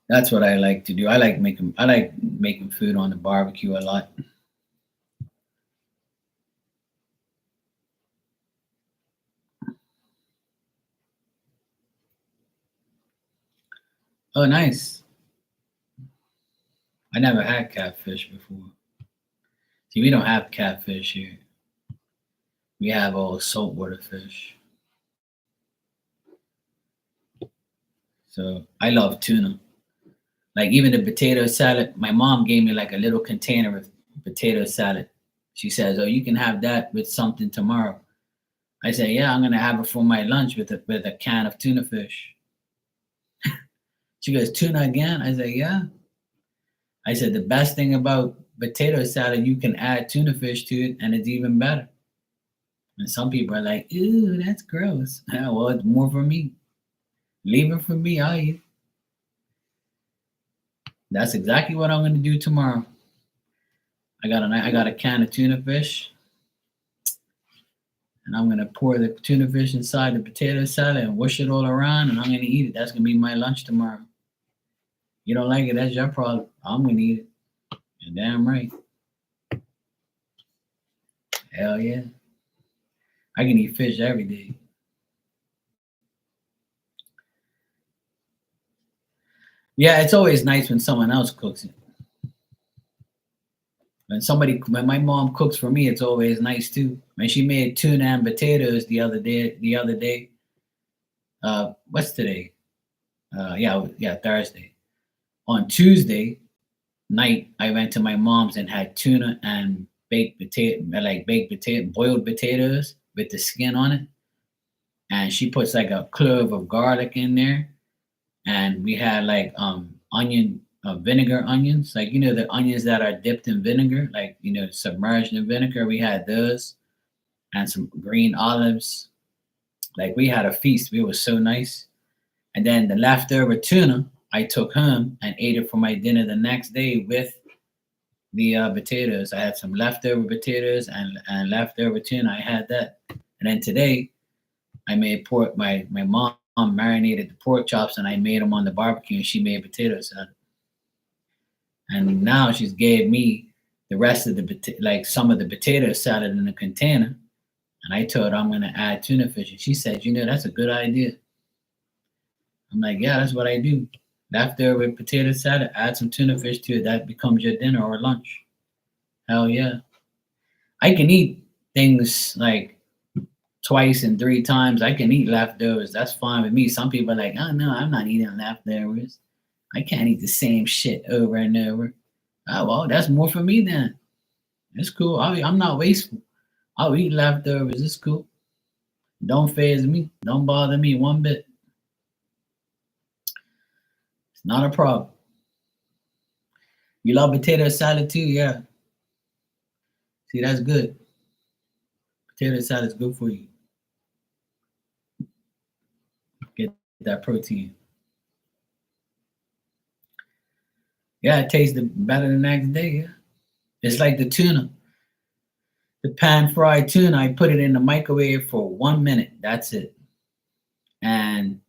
Speaker 1: That's what I like to do. I like making food on the barbecue a lot. Oh, nice. I never had catfish before. See, we don't have catfish here. We have all saltwater fish. So I love tuna. Like even the potato salad, my mom gave me like a little container of potato salad. She says, "Oh, you can have that with something tomorrow." I say, "Yeah, I'm gonna have it for my lunch with a can of tuna fish." She goes, "Tuna again?" I say, "Yeah." I said, "The best thing about potato salad, you can add tuna fish to it, and it's even better." And some people are like, "Ew, that's gross." Yeah, well, it's more for me. Leave it for me. I'll eat. That's exactly what I'm gonna do tomorrow. I got a can of tuna fish, and I'm gonna pour the tuna fish inside the potato salad and whoosh it all around, and I'm gonna eat it. That's gonna be my lunch tomorrow. You don't like it? That's your problem. I'm gonna eat it. You're damn right. Hell yeah. I can eat fish every day. Yeah, it's always nice when someone else cooks it. When my mom cooks for me, it's always nice too. When she made tuna and potatoes the other day, what's today? Yeah, Thursday. On Tuesday night, I went to my mom's and had tuna and baked potato, boiled potatoes with the skin on it. And she puts like a clove of garlic in there, and we had like onion vinegar onions, like the onions that are dipped in vinegar, like submerged in vinegar. We had those and some green olives. Like we had a feast. It was so nice. And then the leftover tuna, I took home and ate it for my dinner the next day with the potatoes. I had some leftover potatoes and leftover tuna. I had that. And then today I made pork. My mom marinated the pork chops and I made them on the barbecue, and she made potato salad. And now she's gave me the rest of like some of the potato salad in a container. And I told her I'm gonna add tuna fish, and she said, that's a good idea. I'm like, yeah, that's what I do. Leftover potato salad, add some tuna fish to it. That becomes your dinner or lunch. Hell yeah. I can eat things like twice and three times. I can eat leftovers. That's fine with me. Some people are like, oh no, I'm not eating leftovers. I can't eat the same shit over and over. Oh well, that's more for me then. It's cool. I'm not wasteful. I'll eat leftovers. It's cool. Don't phase me. Don't bother me one bit. It's not a problem. You love potato salad too? Yeah. See, that's good. Potato salad is good for you. Get that protein. Yeah, it tastes better the next day. Yeah. It's like the tuna. The pan fried tuna, I put it in the microwave for 1 minute. That's it. And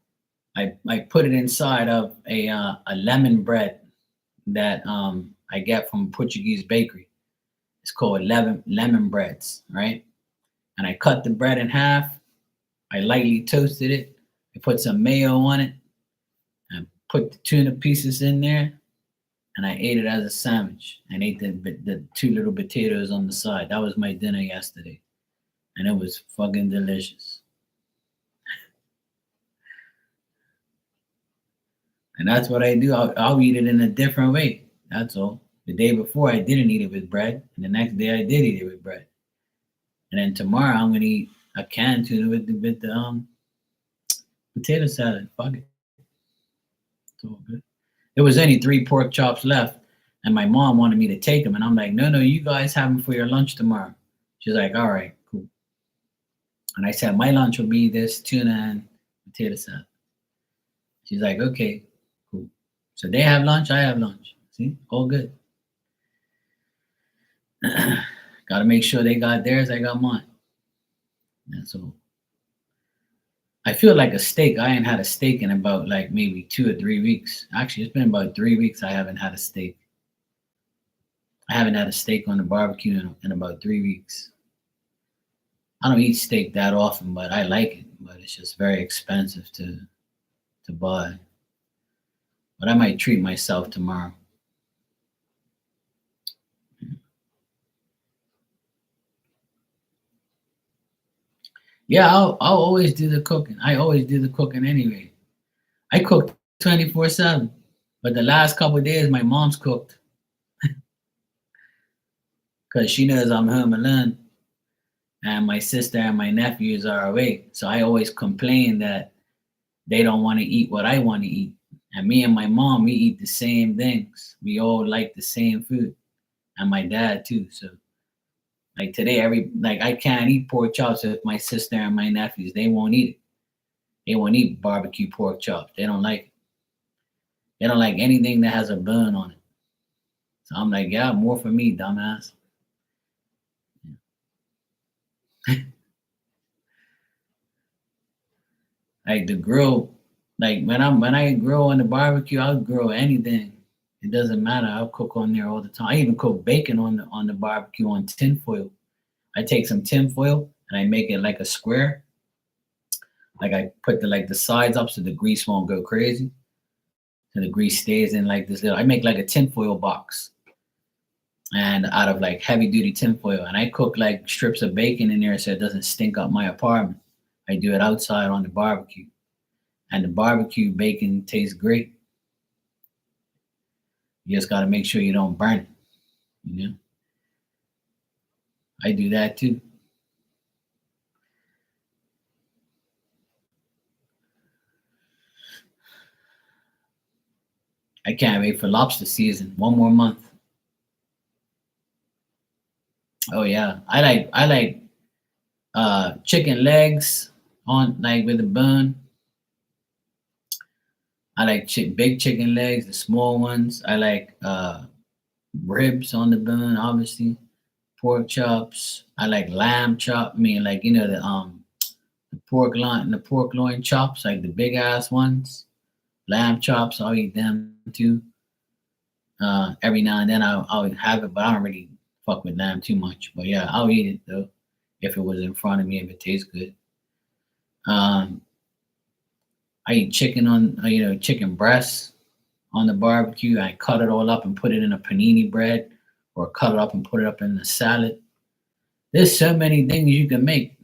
Speaker 1: I put it inside of a lemon bread that I get from Portuguese bakery. It's called lemon breads, right? And I cut the bread in half. I lightly toasted it. I put some mayo on it and put the tuna pieces in there. And I ate it as a sandwich and ate the two little potatoes on the side. That was my dinner yesterday. And it was fucking delicious. And that's what I do. I'll eat it in a different way. That's all. The day before, I didn't eat it with bread. And the next day, I did eat it with bread. And then tomorrow, I'm going to eat a canned tuna with the Potato salad. Fuck it. It's all good. There was only 3 pork chops left, and my mom wanted me to take them, and I'm like, no, no, you guys have them for your lunch tomorrow. She's like, all right, cool. And I said, my lunch will be this tuna and potato salad. She's like, okay, cool. So they have lunch, I have lunch. See, all good. Got to make sure they got theirs, I got mine. That's all. I feel like a steak. I ain't had a steak in about like maybe 2 or 3 weeks. Actually, it's been about 3 weeks I haven't had a steak. I haven't had a steak on the barbecue in about 3 weeks. I don't eat steak that often, but I like it. But it's just very expensive to buy. But I might treat myself tomorrow. Yeah, I'll always do the cooking. I always do the cooking anyway. I cook 24/7. But the last couple of days, my mom's cooked because she knows I'm home alone, and my sister and my nephews are away. So I always complain that they don't want to eat what I want to eat. And me and my mom, we eat the same things. We all like the same food, and my dad too. So like today, every like I can't eat pork chops with my sister and my nephews. They won't eat it. They won't eat barbecue pork chops. They don't like it. They don't like anything that has a bun on it. So I'm like, yeah, more for me, dumbass. Like the grill, like when I grill on the barbecue, I'll grill anything. It doesn't matter. I'll cook on there all the time. I even cook bacon on the barbecue on tinfoil. I take some tinfoil and I make it like a square. Like I put the sides up so the grease won't go crazy. So the grease stays in like this little. I make like a tinfoil box, and out of like heavy duty tinfoil, and I cook like strips of bacon in there so it doesn't stink up my apartment. I do it outside on the barbecue, and the barbecue bacon tastes great. You just got to make sure you don't burn it. You know, I do that too. I can't wait for lobster season. One more month. Oh yeah, I like chicken legs on like with a bun. I like big chicken legs, the small ones. I like ribs on the bone, obviously. Pork chops. I like lamb chop. I mean, like the pork loin chops, like the big ass ones. Lamb chops. I'll eat them too. Every now and then I'll have it, but I don't really fuck with lamb too much. But yeah, I'll eat it though if it was in front of me if it tastes good. Um, I eat chicken on chicken breasts on the barbecue. I cut it all up and put it in a panini bread, or cut it up and put it up in the salad. There's so many things you can make.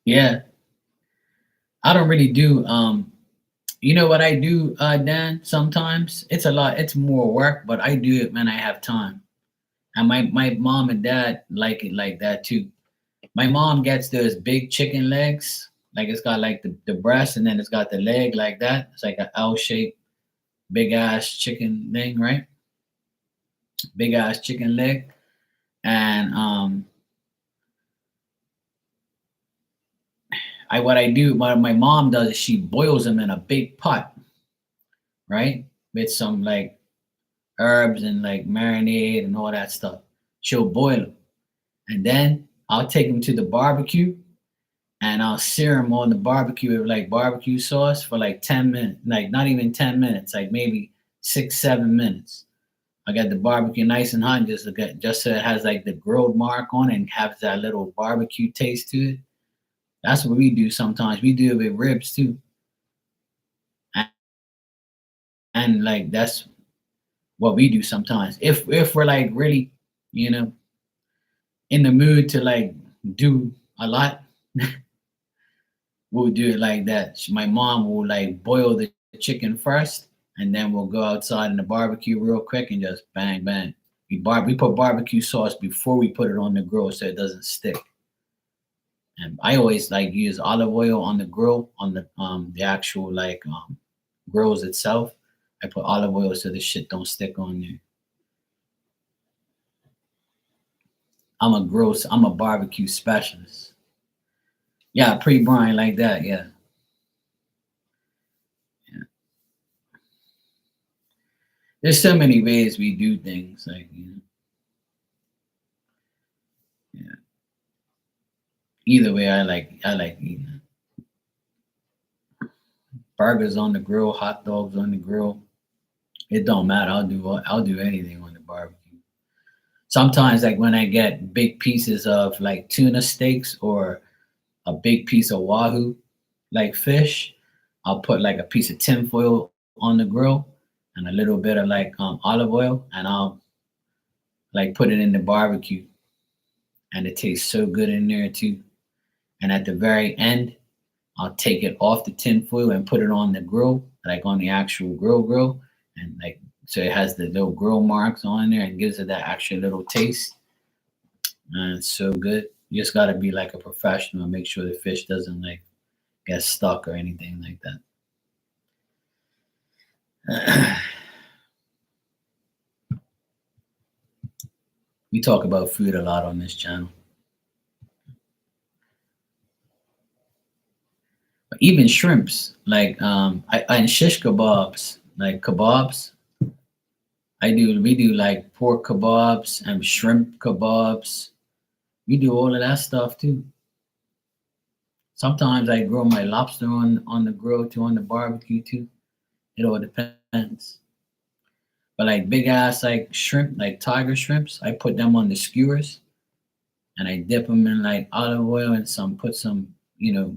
Speaker 1: Yeah, I don't really do. You know what I do, Dan? Sometimes it's a lot. It's more work, but I do it when I have time. And my mom and dad like it like that too. My mom gets those big chicken legs, like it's got like the breast and then it's got the leg like that. It's like an L shaped big ass chicken thing, right? Big ass chicken leg. And I what I do, what my mom does is she boils them in a big pot, right? With some like herbs and like marinade and all that stuff. She'll boil them. And then I'll take them to the barbecue and I'll sear them on the barbecue with like barbecue sauce for like 10 minutes, like not even 10 minutes, like maybe 6, 7 minutes. I got the barbecue nice and hot, just so it has like the grilled mark on it and has that little barbecue taste to it. That's what we do sometimes. We do it with ribs too, and, and like that's what we do sometimes. If we're like really, you know, in the mood to like do a lot, we'll do it like that. My mom will like boil the chicken first, and then we'll go outside in the barbecue real quick and just bang bang. We put barbecue sauce before we put it on the grill so it doesn't stick. And I always like use olive oil on the grill on the actual like grills itself. I put olive oil so the shit don't stick on there. I'm a barbecue specialist. Yeah, pre-brine like that. Yeah. Yeah. There's so many ways we do things. Like, yeah. Either way, I like eating burgers on the grill, hot dogs on the grill. It don't matter. I'll do anything on the barbecue. Sometimes, like when I get big pieces of like tuna steaks or a big piece of wahoo, like fish, I'll put like a piece of tinfoil on the grill and a little bit of like olive oil, and I'll like put it in the barbecue, and it tastes so good in there too. And at the very end, I'll take it off the tinfoil and put it on the grill, like on the actual grill, and like so it has the little grill marks on there and gives it that extra little taste. And it's so good. You just gotta be like a professional and make sure the fish doesn't like get stuck or anything like that. We talk about food a lot on this channel. But even shrimps, like and shish kebabs, like kebabs. We do like pork kebabs and shrimp kebabs. We do all of that stuff too. Sometimes I grill my lobster on the grill too, on the barbecue too. It all depends. But like big ass like shrimp, like tiger shrimps, I put them on the skewers and I dip them in like olive oil and put some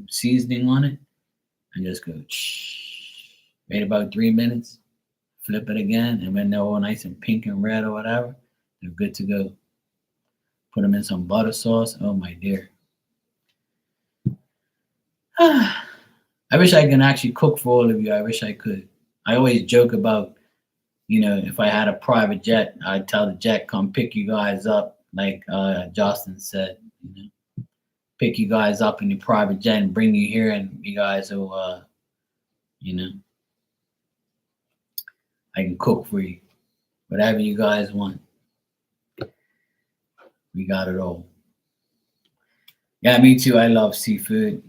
Speaker 1: seasoning on it and just go wait about 3 minutes, flip it again, and when they're all nice and pink and red or whatever, they're good to go. Put them in some butter sauce. Oh my dear. I wish I can actually cook for all of you. I wish I could. I always joke about, if I had a private jet, I'd tell the jet, come pick you guys up, like Justin said, pick you guys up in the private jet and bring you here, and you guys will, I can cook for you. Whatever you guys want. We got it all. Yeah, me too. I love seafood.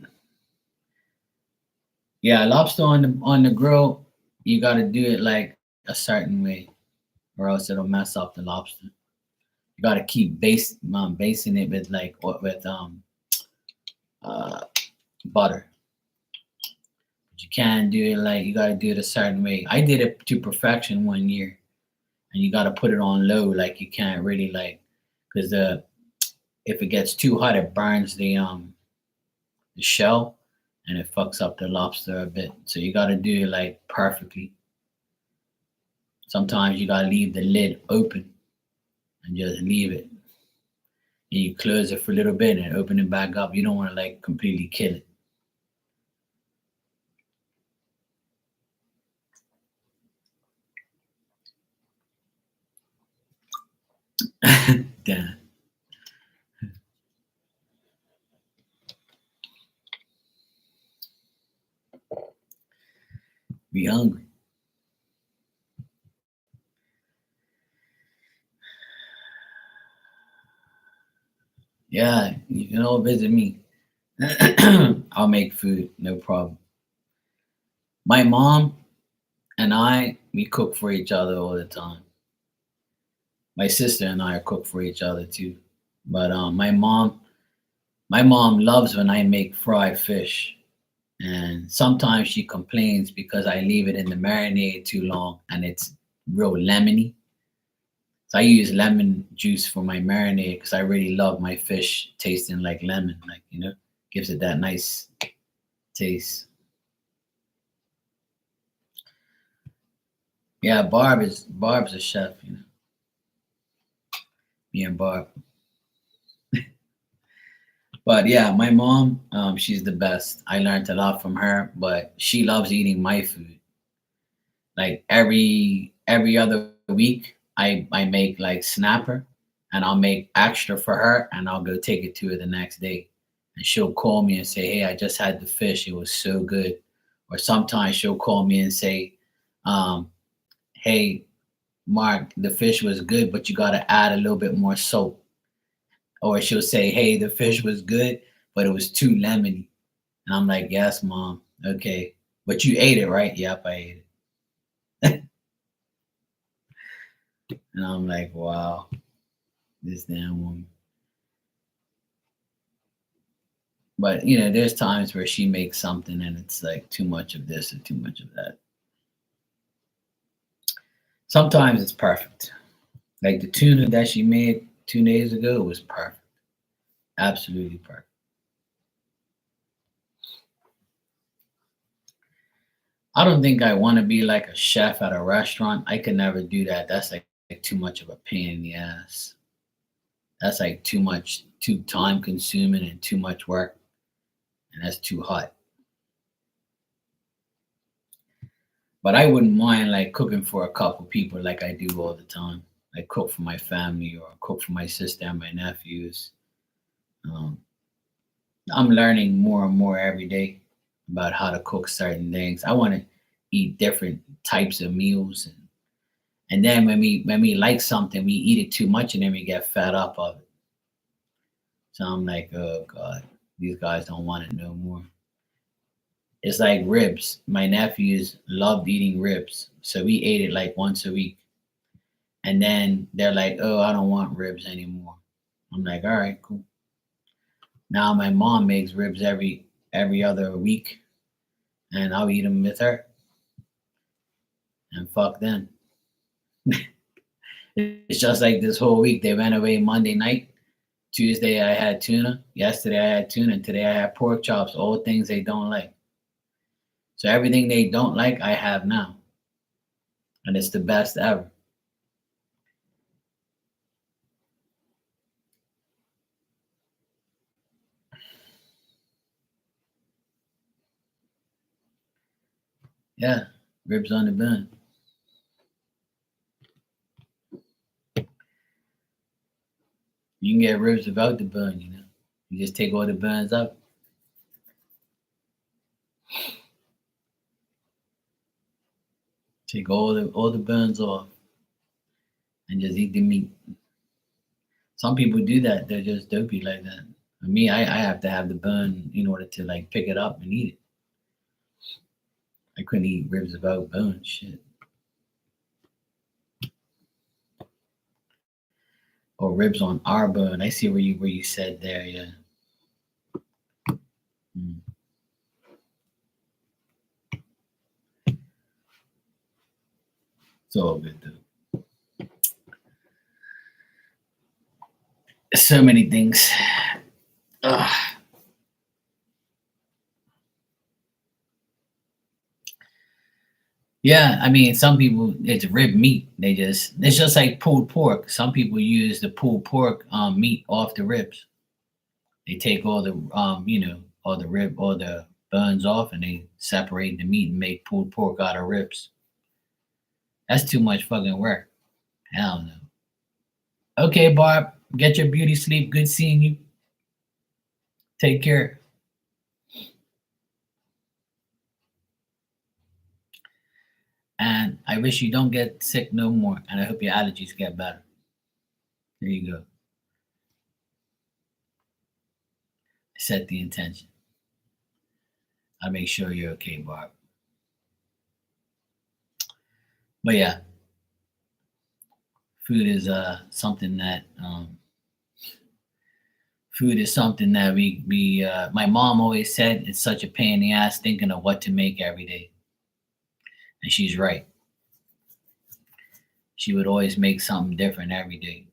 Speaker 1: Yeah, lobster on the grill, you got to do it like a certain way, or else it'll mess up the lobster. You got to keep basting it with uh, butter. But you can't do it like you got to do it a certain way. I did it to perfection one year, and you got to put it on low. Like you can't really like because the if it gets too hot, it burns the shell and it fucks up the lobster a bit. So you got to do it like perfectly. Sometimes you got to leave the lid open and just leave it. And you close it for a little bit and open it back up. You don't want to like completely kill it. Damn. Be hungry. Yeah, you can all visit me. I'll make food, no problem. My mom and we cook for each other all the time. My sister and I cook for each other too. But my mom loves when I make fried fish, and sometimes she complains because I leave it in the marinade too long and it's real lemony. So I use lemon juice for my marinade because I really love my fish tasting like lemon, like gives it that nice taste. Yeah, Barb's a chef, me and Barb. But yeah, my mom, she's the best. I learned a lot from her, but she loves eating my food. Like every other week, I make like snapper, and I'll make extra for her, and I'll go take it to her the next day, and she'll call me and say, "Hey, I just had the fish. It was so good." Or sometimes she'll call me and say, um, "Hey, Mark, the fish was good, but you got to add a little bit more salt." Or she'll say, "Hey, the fish was good, but it was too lemony." And I'm like, "Yes, mom. Okay, but you ate it, right?" "Yep, I ate it." And I'm like, "Wow, this damn woman." But there's times where she makes something and it's like too much of this or too much of that. Sometimes it's perfect. Like the tuna that she made 2 days ago was perfect. Absolutely perfect. I don't think I want to be like a chef at a restaurant. I could never do that. That's like too much of a pain in the ass. That's like too time consuming and too much work. And that's too hot. But I wouldn't mind like cooking for a couple people like I do all the time. Like cook for my family or cook for my sister and my nephews. Um, I'm learning more and more every day about how to cook certain things. I want to eat different types of meals, and then when we like something, we eat it too much, and then we get fed up of it. So I'm like, oh god, these guys don't want it no more. It's like ribs. My nephews loved eating ribs, so we ate it like once a week, and then they're like, oh, I don't want ribs anymore. I'm like, all right, cool. Now my mom makes ribs every other week, and I'll eat them with her, and fuck them. It's just like this whole week. They went away Monday night. Tuesday I had tuna. Yesterday I had tuna. And today I had pork chops. All things they don't like. So everything they don't like, I have now, and it's the best ever. Yeah, ribs on the bone. You can get ribs without the bone. You just take all the bones out. Take all the bones off and just eat the meat. Some people do that. They're just dopey like that. For me, I have to have the bone in order to like pick it up and eat it. I couldn't eat ribs without bone. Shit. Or ribs on our bone. I see where you said there. Yeah. Mm. It's all good though. So many things. Ugh. Yeah, I mean, some people it's rib meat. It's just like pulled pork. Some people use the pulled pork meat off the ribs. They take all the bones off, and they separate the meat and make pulled pork out of ribs. That's too much fucking work. Hell no. Okay, Barb, get your beauty sleep. Good seeing you. Take care. And I wish you don't get sick no more. And I hope your allergies get better. There you go. Set the intention. I'll make sure you're okay, Barb. But yeah, food is something that we my mom always said it's such a pain in the ass thinking of what to make every day. And she's right. She would always make something different every day.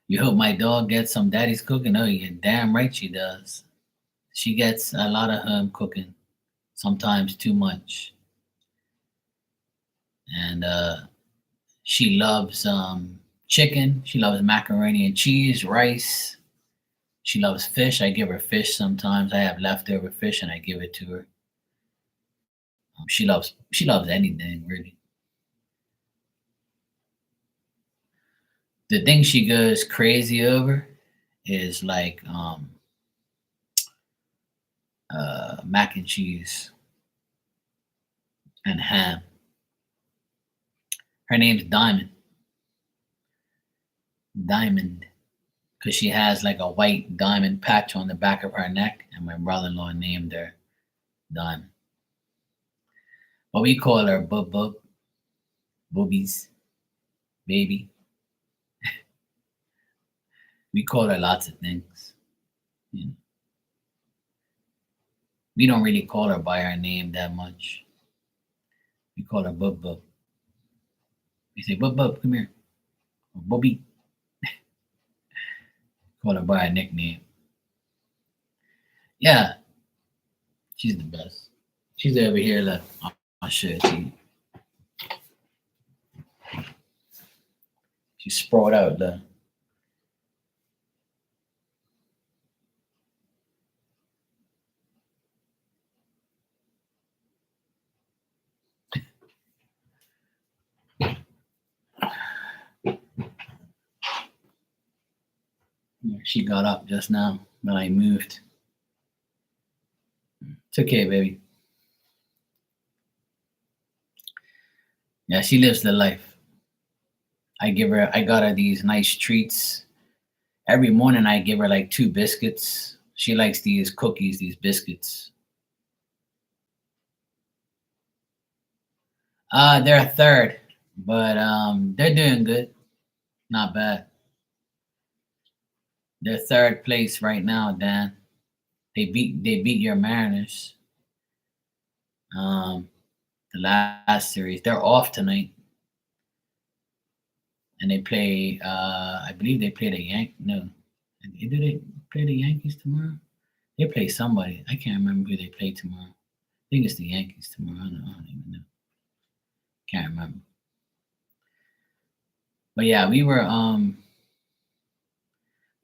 Speaker 1: You hope my dog gets some daddy's cooking? Oh, you're damn right she does. She gets a lot of home cooking, sometimes too much. And she loves chicken. She loves macaroni and cheese, rice. She loves fish. I give her fish sometimes. I have leftover fish and I give it to her. She loves anything really. The thing she goes crazy over is like mac and cheese and ham. Her name's Diamond, because she has like a white diamond patch on the back of her neck, and my brother-in-law named her Diamond. But we call her Boobies, baby. We call her lots of things. You know, we don't really call her by her name that much. We call her Bub. We say Bub, come here, or Bubby. Call her by her nickname. Yeah, she's the best. She's over here. Look, I'll show it to you. She's sprawled out there. She got up just now when I moved. It's okay, baby. Yeah, she lives the life. I got her these nice treats. Every morning I give her like two biscuits. She likes these cookies, these biscuits. They're a third, but they're doing good. Not bad. They're third place right now, Dan. They beat your Mariners. Um, the last series. They're off tonight, and they play. I believe they play the No, do they play the Yankees tomorrow? They play somebody. I can't remember who they play tomorrow. I think it's the Yankees tomorrow. I don't even know. Can't remember. But yeah, we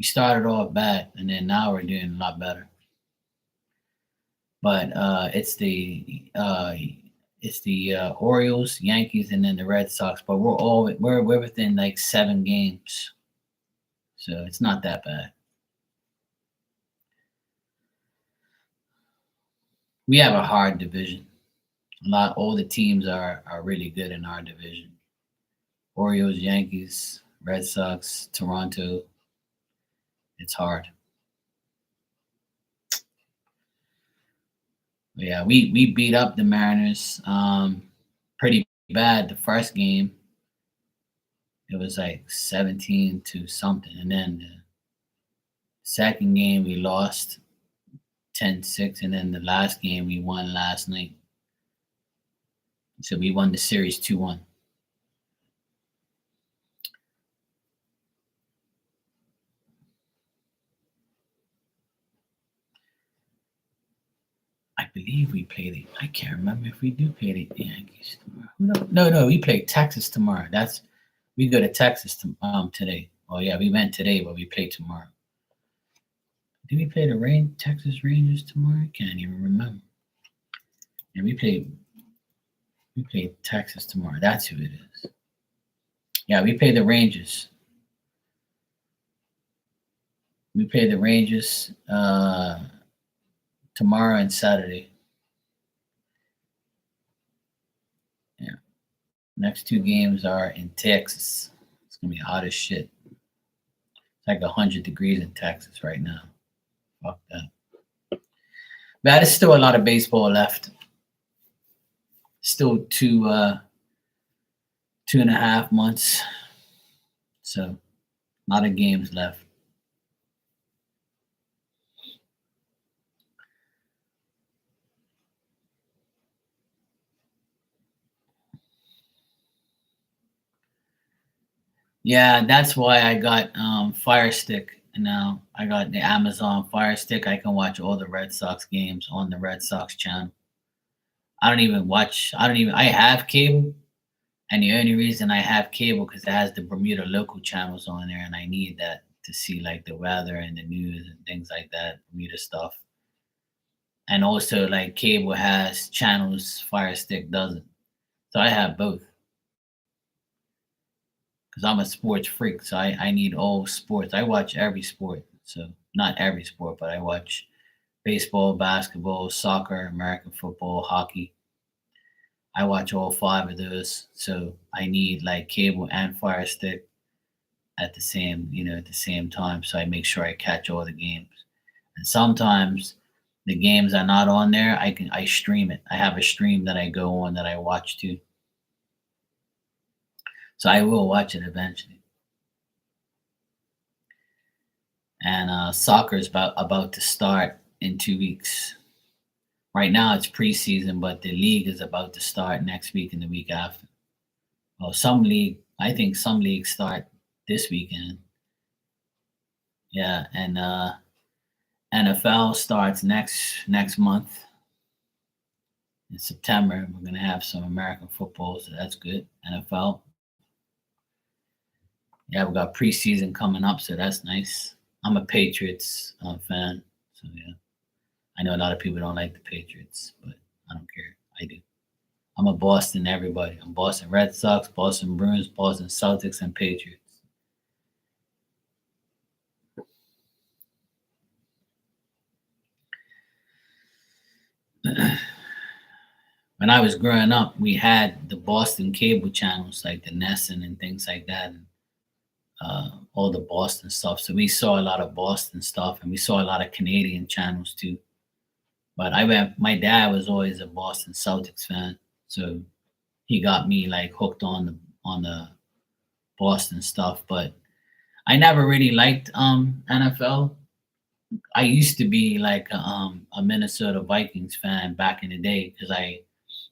Speaker 1: started off bad, and then now we're doing a lot better. But it's the Orioles, Yankees, and then the Red Sox. But we're within like 7 games, so it's not that bad. We have a hard division. All the teams are really good in our division. Orioles, Yankees, Red Sox, Toronto. It's hard. But yeah, we beat up the Mariners pretty bad the first game. It was like 17 to something, and then the second game we lost 10-6, and then the last game we won last night. So we won the series 2-1. I believe we played it. I can't remember if we do play the Yankees tomorrow. No, we play Texas tomorrow. We go to Texas today. Oh yeah, we went today, but we play tomorrow. Did we play the Texas Rangers tomorrow? I can't even remember. And we play Texas tomorrow. That's who it is. Yeah, we play the Rangers. We play the Rangers tomorrow and Saturday. Yeah. Next 2 games are in Texas. It's gonna be hot as shit. It's like 100 degrees in Texas right now. Fuck that. But there's still a lot of baseball left. Still 2.5 months. So a lot of games left. Yeah, that's why I got Fire Stick now. I got the Amazon Fire Stick. I can watch all the Red Sox games on the Red Sox channel. I have cable, and the only reason I have cable because it has the Bermuda local channels on there, and I need that to see like the weather and the news and things like that, Bermuda stuff. And also, like cable has channels, Fire Stick doesn't. So I have both because I'm a sports freak. So I need all sports. I watch every sport. So not every sport, but I watch baseball, basketball, soccer, American football, hockey. I watch all five of those. So I need like cable and Fire Stick at the same, at the same time. So I make sure I catch all the games. And sometimes the games are not on there. I stream it. I have a stream that I go on that I watch too. So I will watch it eventually. And soccer is about to start in 2 weeks. Right now it's preseason, but the league is about to start next week and the week after. Well, I think some leagues start this weekend. Yeah, and NFL starts next month in September. We're gonna have some American football, so that's good. NFL. Yeah, we got preseason coming up, so that's nice. I'm a Patriots fan, so yeah. I know a lot of people don't like the Patriots, but I don't care. I do. I'm a Boston everybody. I'm Boston Red Sox, Boston Bruins, Boston Celtics, and Patriots. When I was growing up, we had the Boston cable channels like the Nesson and things like that, and all the Boston stuff. So we saw a lot of Boston stuff, and we saw a lot of Canadian channels too. But my dad was always a Boston Celtics fan, so he got me like hooked on the Boston stuff. But I never really liked NFL. I used to be like a Minnesota Vikings fan back in the day because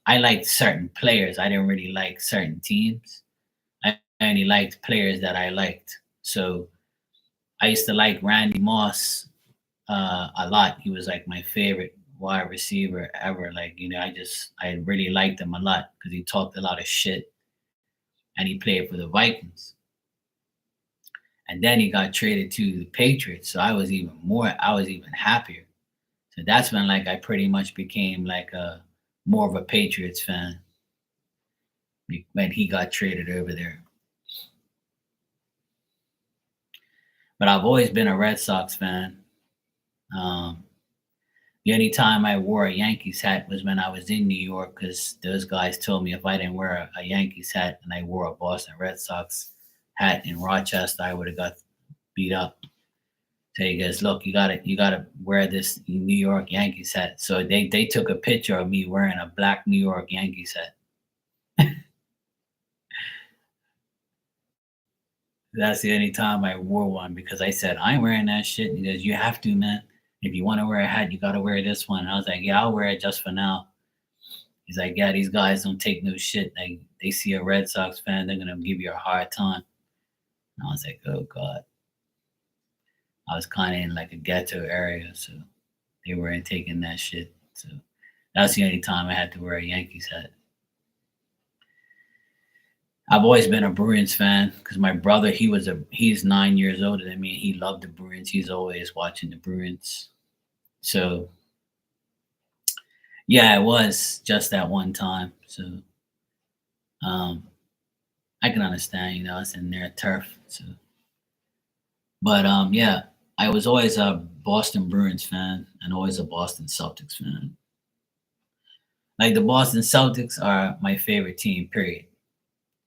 Speaker 1: I liked certain players. I didn't really like certain teams. I only liked players that I liked. So I used to like Randy Moss a lot. He was like my favorite wide receiver ever. Like, I really liked him a lot because he talked a lot of shit and he played for the Vikings. And then he got traded to the Patriots. So I was even happier. So that's when like I pretty much became like a more of a Patriots fan when he got traded over there. But I've always been a Red Sox fan. Um, the only time I wore a Yankees hat was when I was in New York because those guys told me if I didn't wear a Yankees hat and I wore a Boston Red Sox hat in Rochester, I would have got beat up. So he goes, look, you gotta wear this New York Yankees hat. So they took a picture of me wearing a black New York Yankees hat. That's the only time I wore one because I said, I ain't wearing that shit. And he goes, you have to, man. If you want to wear a hat, you got to wear this one. And I was like, yeah, I'll wear it just for now. He's like, yeah, these guys don't take no shit. Like, they see a Red Sox fan, they're going to give you a hard time. And I was like, oh, God. I was kind of in like a ghetto area. So they weren't taking that shit. So that's the only time I had to wear a Yankees hat. I've always been a Bruins fan because my brother, he's 9 years older than me. He loved the Bruins. He's always watching the Bruins. So yeah, it was just that one time. So um, I can understand, it's in their turf. So, but yeah, I was always a Boston Bruins fan and always a Boston Celtics fan. Like the Boston Celtics are my favorite team. Period.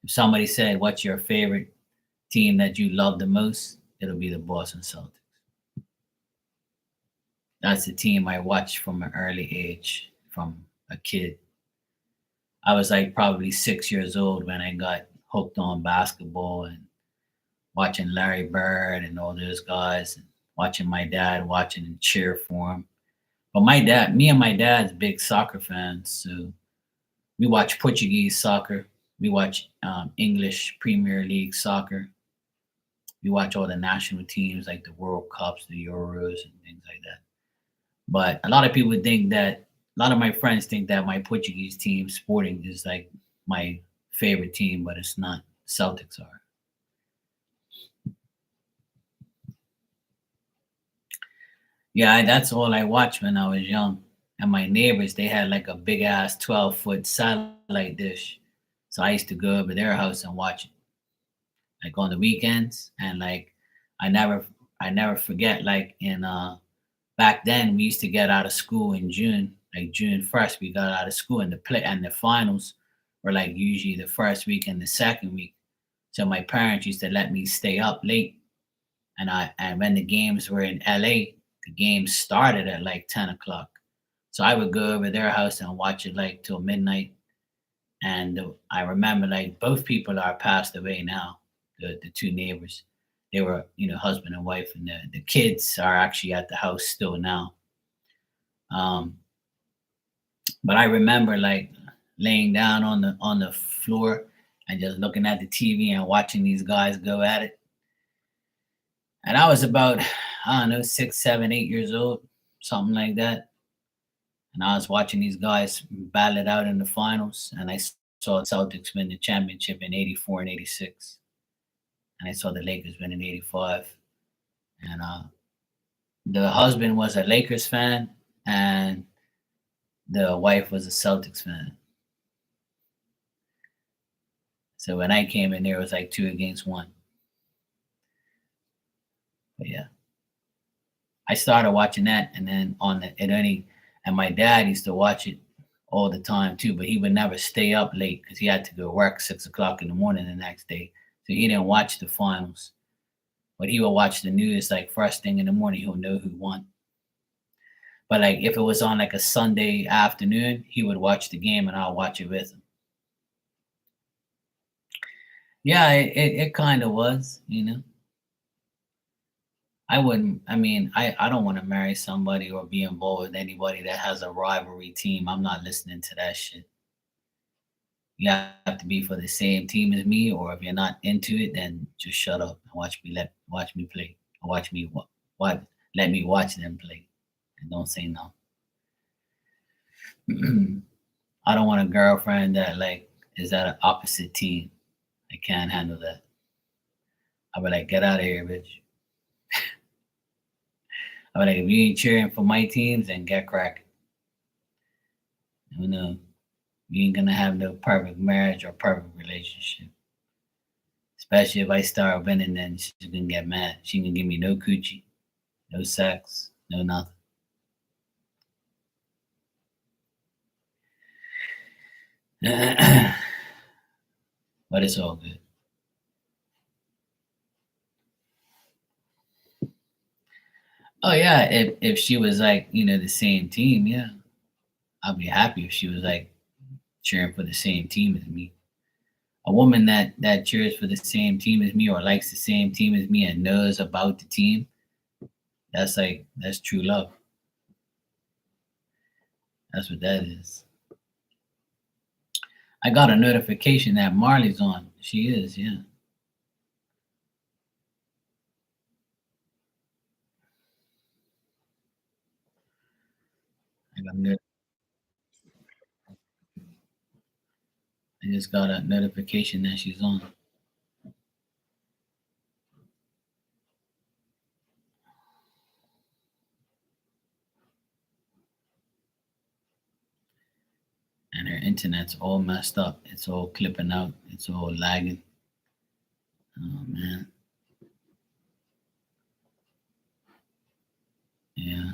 Speaker 1: If somebody said, "What's your favorite team that you love the most?" It'll be the Boston Celtics. That's the team I watched from an early age, from a kid. I was like probably 6 years old when I got hooked on basketball and watching Larry Bird and all those guys, and watching my dad watching and cheer for him. But me and my dad's big soccer fans, so we watch Portuguese soccer, we watch English Premier League soccer, we watch all the national teams like the World Cups, the Euros, and things like that. But a lot of my friends think that my Portuguese team, Sporting, is like my favorite team, but it's not. Celtics are. Yeah, that's all I watched when I was young. and my neighbors, they had like a big ass 12-foot satellite dish. So I used to go over their house and watch it like on the weekends. And like I never I never forget, like in back then we used to get out of school in June, like June 1st, we got out of school, and the finals were like usually the first week and the second week. So my parents used to let me stay up late, and when the games were in LA, the games started at like 10 o'clock. So I would go over their house and watch it like till midnight. And I remember like both people are passed away now. The two neighbors, they were, husband and wife, and the kids are actually at the house still now. Um, but I remember like laying down on the floor and just looking at the TV and watching these guys go at it. And I was about, I don't know, 6, 7, 8 years old, something like that. And I was watching these guys battle it out in the finals, and I saw the Celtics win the championship in '84 and '86, and I saw the Lakers win in '85. And the husband was a Lakers fan, and the wife was a Celtics fan. So when I came in there, it was like two against one. But yeah, I started watching that, and then and my dad used to watch it all the time too, but he would never stay up late because he had to go work 6 o'clock in the morning the next day. So he didn't watch the finals, but he would watch the news like first thing in the morning. He'll know who won. But like if it was on like a Sunday afternoon, he would watch the game and I'll watch it with him. Yeah, it kind of was. I don't want to marry somebody or be involved with anybody that has a rivalry team. I'm not listening to that shit. You have to be for the same team as me, or if you're not into it, then just shut up and watch me play, or what let me watch them play, and don't say no. I don't want a girlfriend that like is at an opposite team. I can't handle that. I'll be like, get out of here, bitch. I'll be like, if you ain't cheering for my teams, then get cracking. No, you ain't gonna have no perfect marriage or perfect relationship. Especially if I start winning, then she's gonna get mad. She can give me no coochie, no sex, no nothing. But it's all good. Oh yeah, if she was like, the same team, yeah. I'd be happy if she was like cheering for the same team as me. A woman that cheers for the same team as me or likes the same team as me and knows about the team, that's true love. That's what that is. I got a notification that Marley's on. She is, yeah. I got a not- I just got a notification that she's on. And her internet's all messed up. It's all clipping out. It's all lagging. Oh man. Yeah.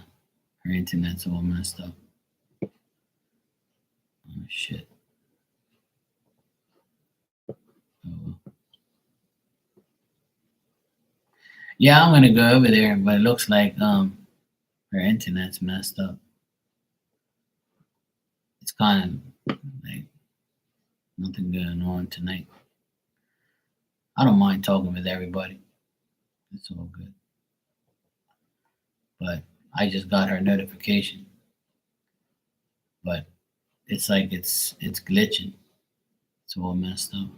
Speaker 1: Her internet's all messed up. Oh shit. Oh, well. Yeah, I'm gonna go over there, but it looks like her internet's messed up. It's kind of like nothing going on tonight. I don't mind talking with everybody. It's all good. But I just got her notification. But it's like it's glitching. It's all messed up.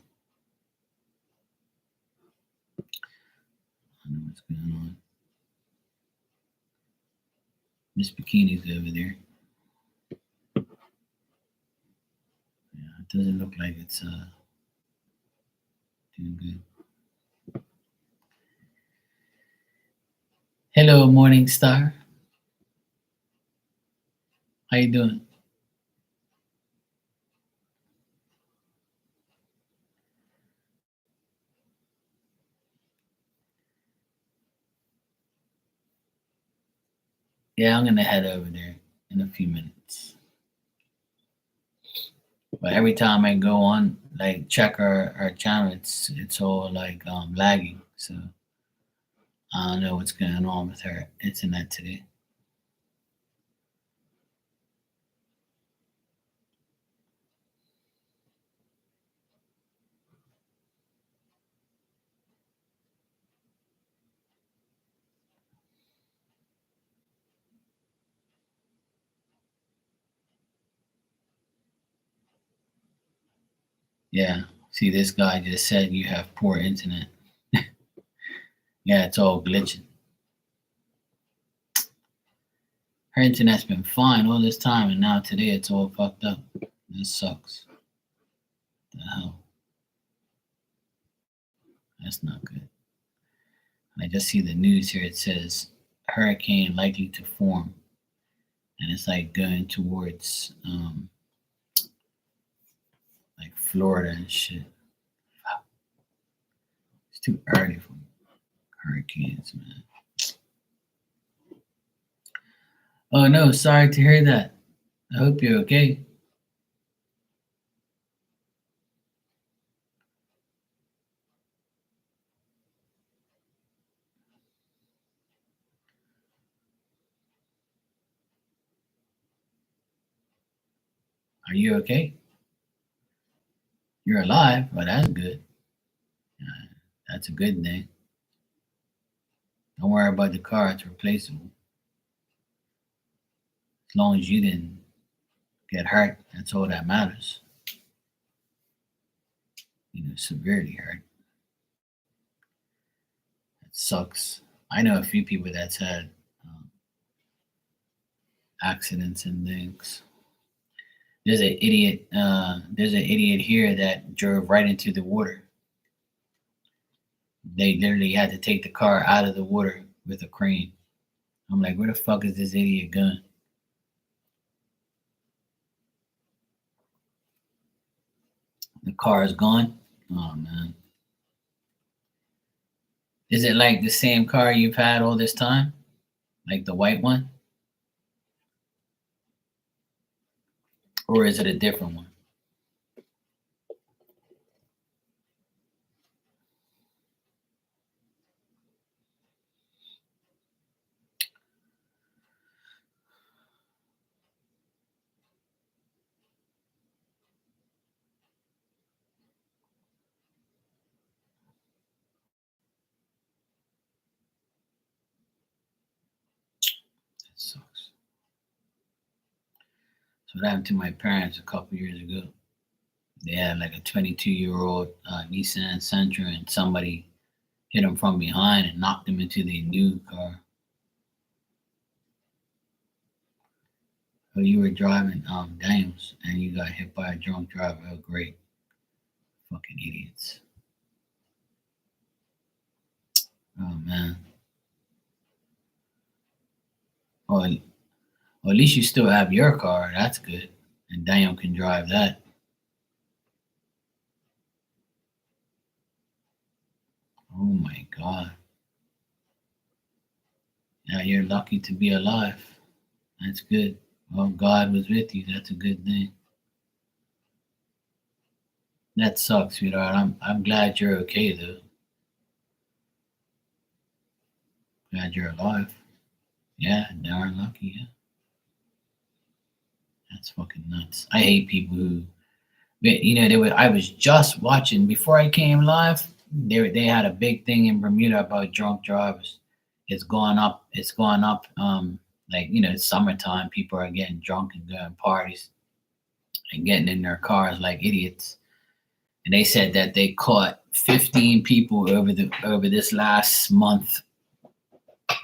Speaker 1: I don't know what's going on. Miss Bikini's over there. Yeah, it doesn't look like it's doing good. Hello, Morning Star. How you doing? Yeah, I'm gonna head over there in a few minutes. But every time I go on, like check our channel, it's all like lagging. So I don't know what's going on with her internet today. Yeah. See, this guy just said you have poor internet. Yeah, it's all glitching. Her internet's been fine all this time, and now today it's all fucked up. This sucks. The hell? That's not good. And I just see the news here. It says hurricane likely to form, and it's like going towards like Florida and shit. It's too early for hurricanes, man. Oh no, sorry to hear that. I hope you're okay. Are you okay? You're alive. Well, that's good. That's a good thing. Don't worry about the car. It's replaceable. As long as you didn't get hurt, that's all that matters. Severely hurt. It sucks. I know a few people that's had accidents and things. There's an idiot. There's an idiot here that drove right into the water. They literally had to take the car out of the water with a crane. I'm like, where the fuck is this idiot going? The car is gone. Oh man. Is it like the same car you've had all this time? Like the white one? Or is it a different one? That sucks. So what happened to my parents a couple years ago? They had like a 22-year-old Nissan Sentra, and somebody hit them from behind and knocked them into the new car. Oh, you were driving Daniels and you got hit by a drunk driver. Oh, great. Fucking idiots. Oh, man. Well, at least you still have your car. That's good. And Daniel can drive that. Oh, my God. Yeah, you're lucky to be alive. That's good. Well, God was with you. That's a good thing. That sucks, sweetheart. I'm glad you're okay, though. Glad you're alive. Yeah, darn lucky. Yeah, that's fucking nuts. I hate people who, they were. I was just watching before I came live. They had a big thing in Bermuda about drunk drivers. It's gone up. It's gone up. Like it's summertime. People are getting drunk and going parties and getting in their cars like idiots. And they said that they caught 15 people over this last month.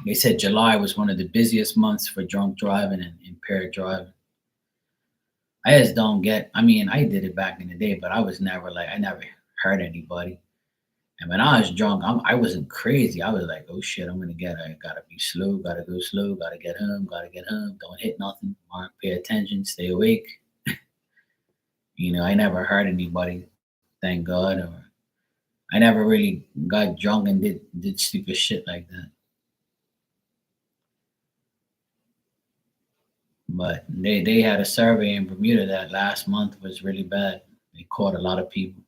Speaker 1: They said July was one of the busiest months for drunk driving and impaired driving. I just don't get. I mean, I did it back in the day, but I was never like I never hurt anybody. And when I was drunk, I wasn't crazy. I was like, oh shit, I'm gonna get. I gotta be slow. Gotta go slow. Gotta get home. Gotta get home. Don't hit nothing. Mark, pay attention. Stay awake. I never hurt anybody, thank God. Or I never really got drunk and did stupid shit like that. But they had a survey in Bermuda that last month was really bad. They caught a lot of people.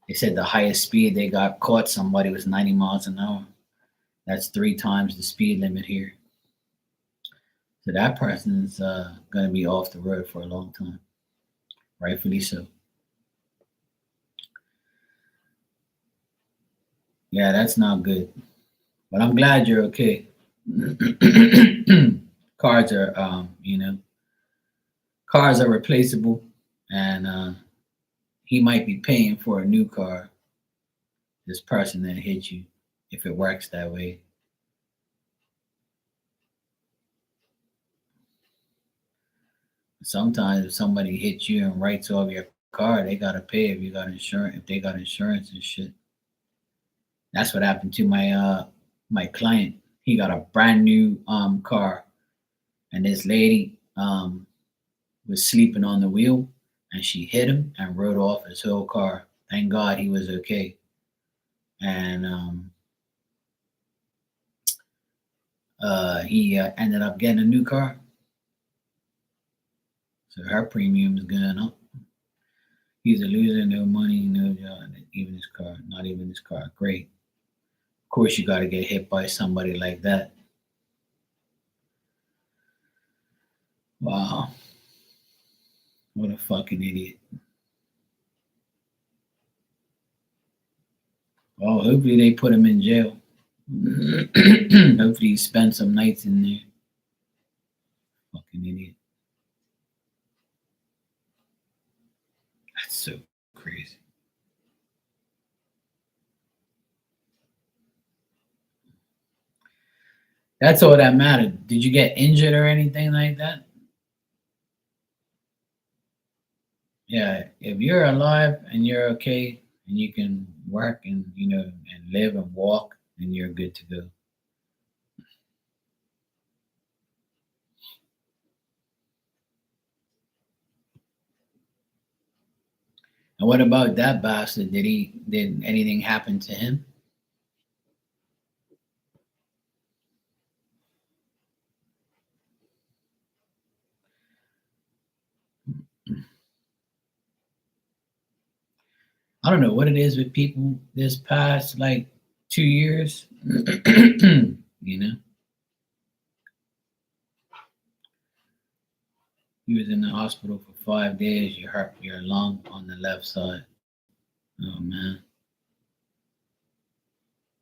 Speaker 1: They said the highest speed they got caught somebody was 90 miles an hour. That's 3 times the speed limit here. So that person's going to be off the road for a long time. Rightfully so. Yeah, that's not good. But I'm glad you're okay. Cars are, cars are replaceable, and he might be paying for a new car. This person that hit you, if it works that way. Sometimes if somebody hits you and writes off your car, they gotta pay if you got insurance. If they got insurance and shit. That's what happened to my client. He got a brand new car, and this lady was sleeping on the wheel, and she hit him and rode off his whole car. Thank God he was okay. And he ended up getting a new car. So her premium is going up. He's a loser, no money, no job, even his car, not even his car. Great. Of course, you got to get hit by somebody like that. Wow. What a fucking idiot. Well, hopefully they put him in jail. Hopefully he spent some nights in there. Fucking idiot. That's so crazy. That's all that mattered. Did you get injured or anything like that? Yeah, if you're alive and you're okay and you can work and and live and walk, then you're good to go. And what about that bastard? Did anything happen to him? I don't know what it is with people this past like 2 years. you know, he was in the hospital for 5 days. You hurt your lung on the left side. Oh man,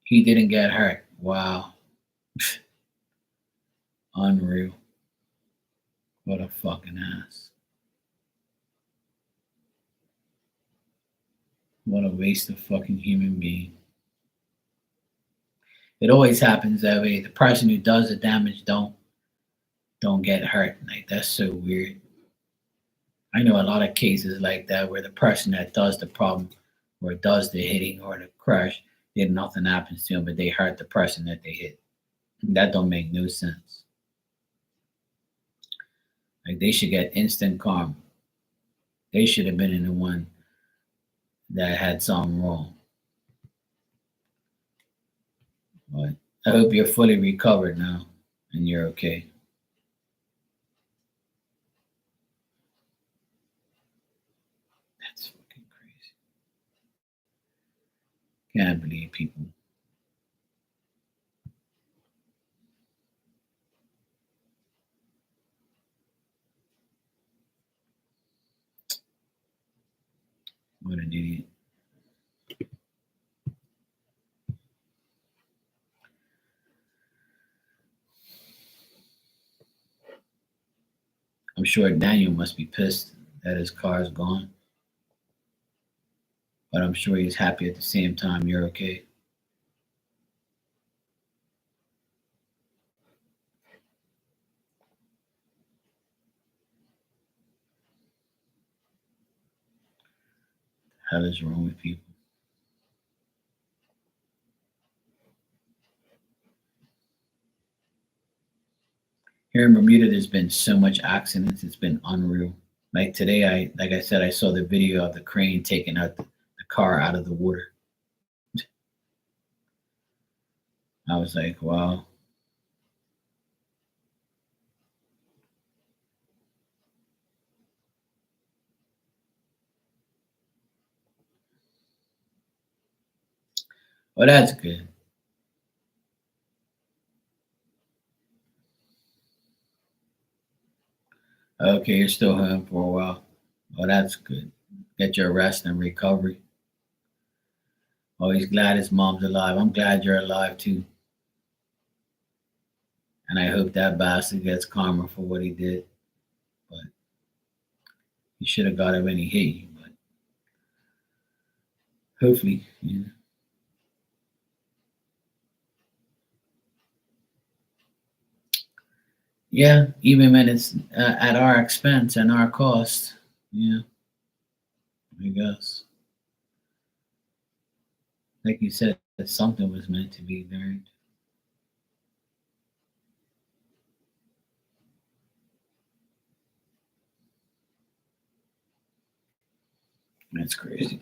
Speaker 1: he didn't get hurt. Wow, unreal. What a fucking ass. What a waste of fucking human being. It always happens that way. The person who does the damage don't get hurt. Like that's so weird. I know a lot of cases like that where the person that does the problem or does the hitting or the crash, then nothing happens to them, but they hurt the person that they hit. That don't make no sense. Like they should get instant karma. They should have been in the one that had something wrong. But I hope you're fully recovered now and you're okay. That's fucking crazy. Can't believe people. What an idiot. I'm sure Daniel must be pissed that his car is gone, but I'm sure he's happy at the same time you're okay. Hell is wrong with people. Here in Bermuda, there's been so much accidents. It's been unreal. Like today, like I said, I saw the video of the crane taking out the car out of the water. I was like, wow. Well, that's good. Okay, you're still home for a while. Well, that's good. Get your rest and recovery. Oh, he's glad his mom's alive. I'm glad you're alive too. And I hope that bastard gets karma for what he did. But he should have got it when he hit you. But hopefully, you know. Yeah, even when it's at our expense and our cost. Yeah, I guess. Like you said, something was meant to be learned. That's crazy.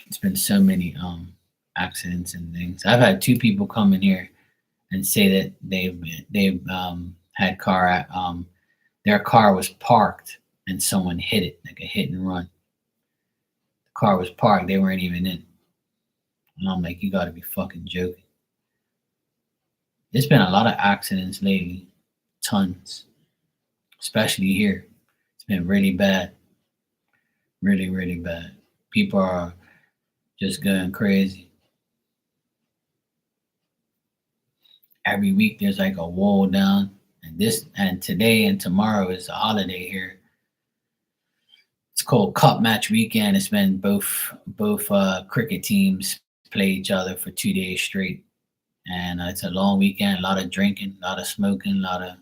Speaker 1: It's been so many accidents and things. I've had two people come in here and say that they've had their car was parked and someone hit it like a hit and run. The car was parked, they weren't even in. And I'm like, you got to be fucking joking. There's been a lot of accidents lately, tons, especially here. It's been really bad, really really bad. People are just going crazy. Every week there's like a wall down, and today and tomorrow is a holiday here. It's called Cup Match Weekend. It's been both cricket teams play each other for 2 days straight, and it's a long weekend. A lot of drinking, a lot of smoking, a lot of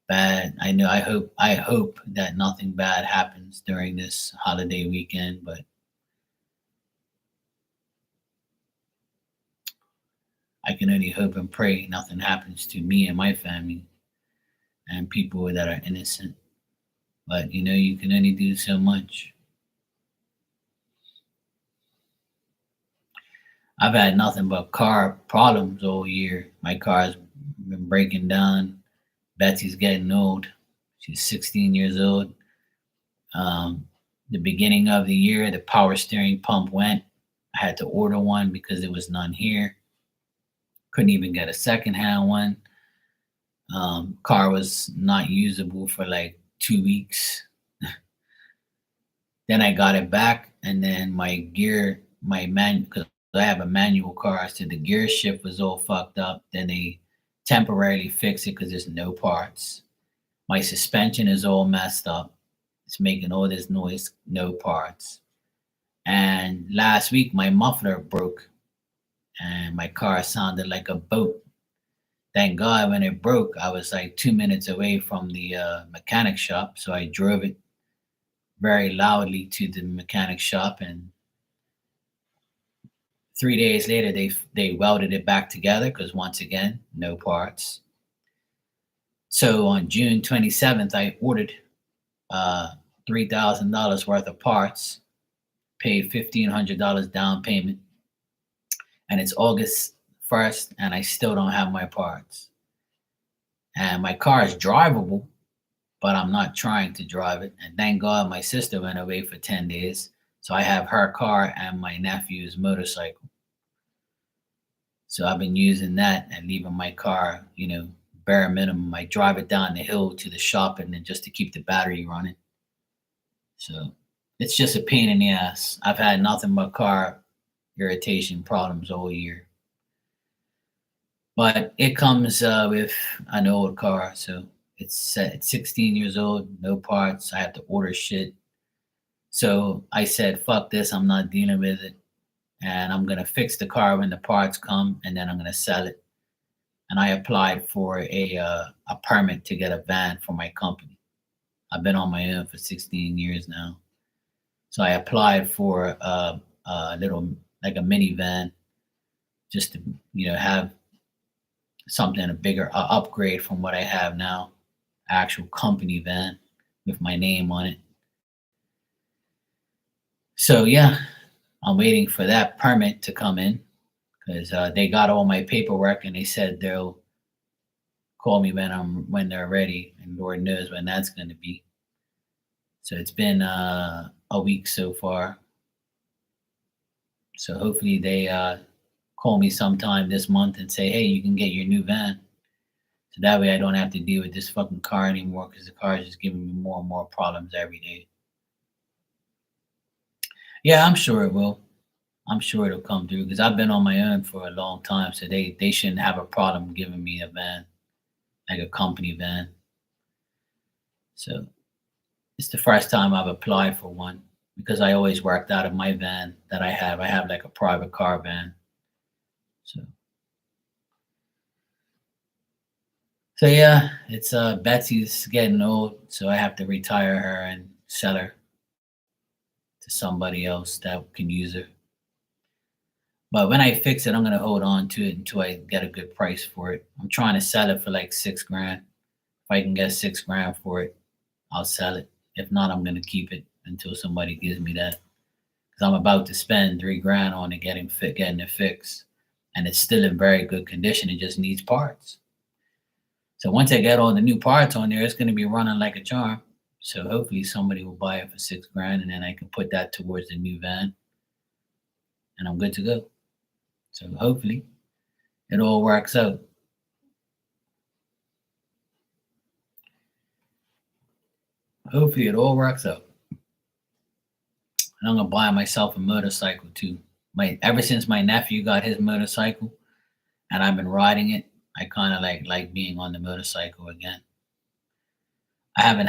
Speaker 1: bad. I know. I hope that nothing bad happens during this holiday weekend, but I can only hope and pray nothing happens to me and my family and people that are innocent. But you can only do so much. I've had nothing but car problems all year. My car's been breaking down. Betsy's getting old. She's 16 years old. Um, the beginning of the year, the power steering pump went. I had to order one because there was none here. Couldn't even get a secondhand one. Car was not usable for like 2 weeks. Then I got it back, and then because I have a manual car, so the gear shift was all fucked up. Then they temporarily fixed it because there's no parts. My suspension is all messed up. It's making all this noise, no parts. And last week, my muffler broke, and my car sounded like a boat. Thank God when it broke, I was like 2 minutes away from the mechanic shop, so I drove it very loudly to the mechanic shop, and 3 days later they welded it back together because once again no parts. So on June 27th I ordered uh $3,000 worth of parts, paid $1,500 down payment, and it's August 1st and I still don't have my parts. And my car is drivable, but I'm not trying to drive it. And thank God my sister went away for 10 days, so I have her car and my nephew's motorcycle. So I've been using that and leaving my car, bare minimum. I drive it down the hill to the shop and then just to keep the battery running. So it's just a pain in the ass. I've had nothing but car irritation problems all year. But it comes with an old car. So it's 16 years old, no parts. I have to order shit. So I said, fuck this. I'm not dealing with it. And I'm going to fix the car when the parts come, and then I'm going to sell it. And I applied for a permit to get a van for my company. I've been on my own for 16 years now. So I applied for a little, like a minivan, just to have something, a bigger upgrade from what I have now, actual company van with my name on it. So yeah, I'm waiting for that permit to come in because they got all my paperwork and they said they'll call me when they're ready, and Lord knows when that's going to be. So it's been a week so far. So hopefully they call me sometime this month and say, hey, you can get your new van. So that way I don't have to deal with this fucking car anymore because the car is just giving me more and more problems every day. Yeah, I'm sure it will. I'm sure it'll come through because I've been on my own for a long time. So they shouldn't have a problem giving me a van, like a company van. So it's the first time I've applied for one because I always worked out of my van that I have. I have like a private car van. So yeah, it's Betsy's getting old, so I have to retire her and sell her to somebody else that can use her. But when I fix it, I'm gonna hold on to it until I get a good price for it. I'm trying to sell it for like 6 grand. If I can get 6 grand for it, I'll sell it. If not, I'm gonna keep it until somebody gives me that. Because I'm about to spend 3 grand on it getting it fixed. And it's still in very good condition. It just needs parts. So once I get all the new parts on there, it's gonna be running like a charm. So hopefully somebody will buy it for 6 grand and then I can put that towards the new van and I'm good to go. So hopefully it all works out. Hopefully it all works out. And I'm gonna buy myself a motorcycle too. Ever since my nephew got his motorcycle and I've been riding it, I kind of like being on the motorcycle again. I haven't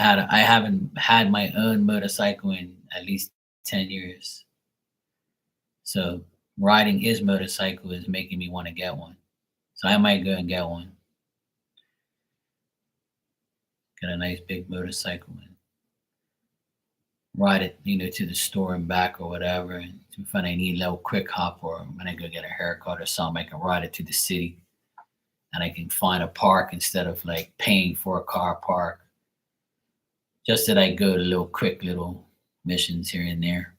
Speaker 1: had my own motorcycle in at least 10 years. So riding his motorcycle is making me want to get one. So I might go and get one. Get a nice big motorcycle and ride it, to the store and back or whatever. And if I need a little quick hop or when I go get a haircut or something, I can ride it to the city and I can find a park instead of like paying for a car park. Just that I go to quick little missions here and there.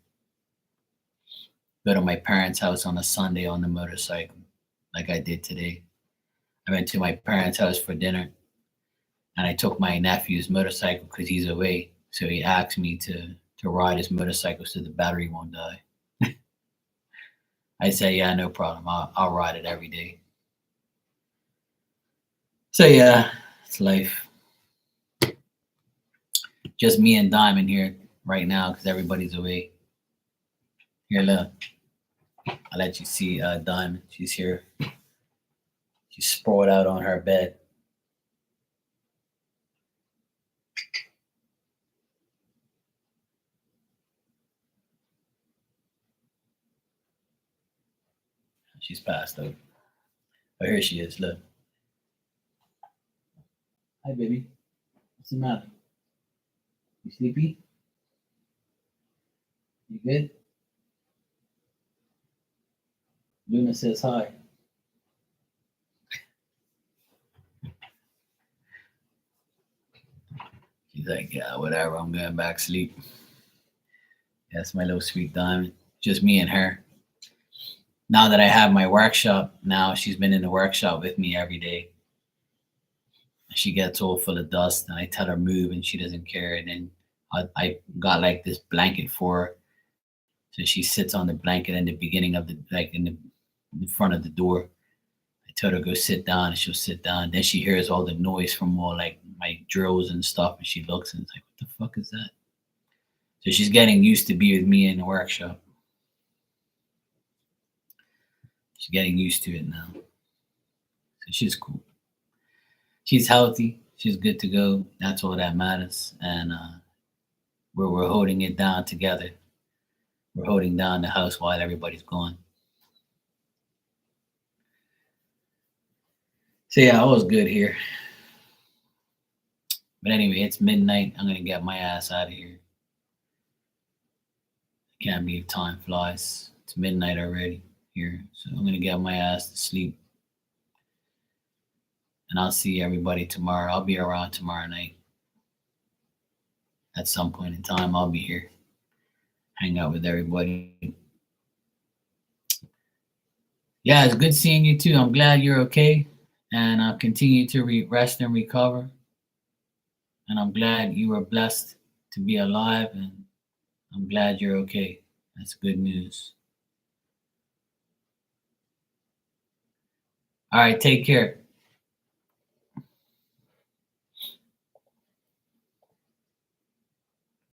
Speaker 1: Go to my parents' house on a Sunday on the motorcycle, like I did today. I went to my parents' house for dinner and I took my nephew's motorcycle because he's away. So he asked me to ride his motorcycle so the battery won't die. I said, yeah, no problem. I'll ride it every day. So yeah, it's life. Just me and Diamond here right now because everybody's away. Here, look. I'll let you see Diamond. She's here. She's sprawled out on her bed. She's passed out. Oh, here she is. Look. Hi, baby. What's the matter? You sleepy? You good? Luna says hi. She's like, yeah, whatever. I'm going back to sleep. That's my little sweet Diamond. Just me and her. Now that I have my workshop, now she's been in the workshop with me every day. She gets all full of dust and I tell her move and she doesn't care. And then I got like this blanket for her. So she sits on the blanket in the beginning of in the front of the door. I told her go sit down and she'll sit down. Then she hears all the noise from all like my drills and stuff and she looks and it's like, what the fuck is that? So she's getting used to be with me in the workshop. She's getting used to it now. So she's cool. She's healthy. She's good to go. That's all that matters. And we're holding it down together. We're holding down the house while everybody's gone. So yeah, I was good here. But anyway, it's midnight. I'm gonna get my ass out of here. Can't believe time flies. It's midnight already here, so I'm gonna get my ass to sleep. And I'll see everybody tomorrow. I'll be around tomorrow night. At some point in time, I'll be here. Hang out with everybody. Yeah, it's good seeing you too. I'm glad you're okay. And I'll continue to rest and recover. And I'm glad you were blessed to be alive. And I'm glad you're okay. That's good news. All right, take care.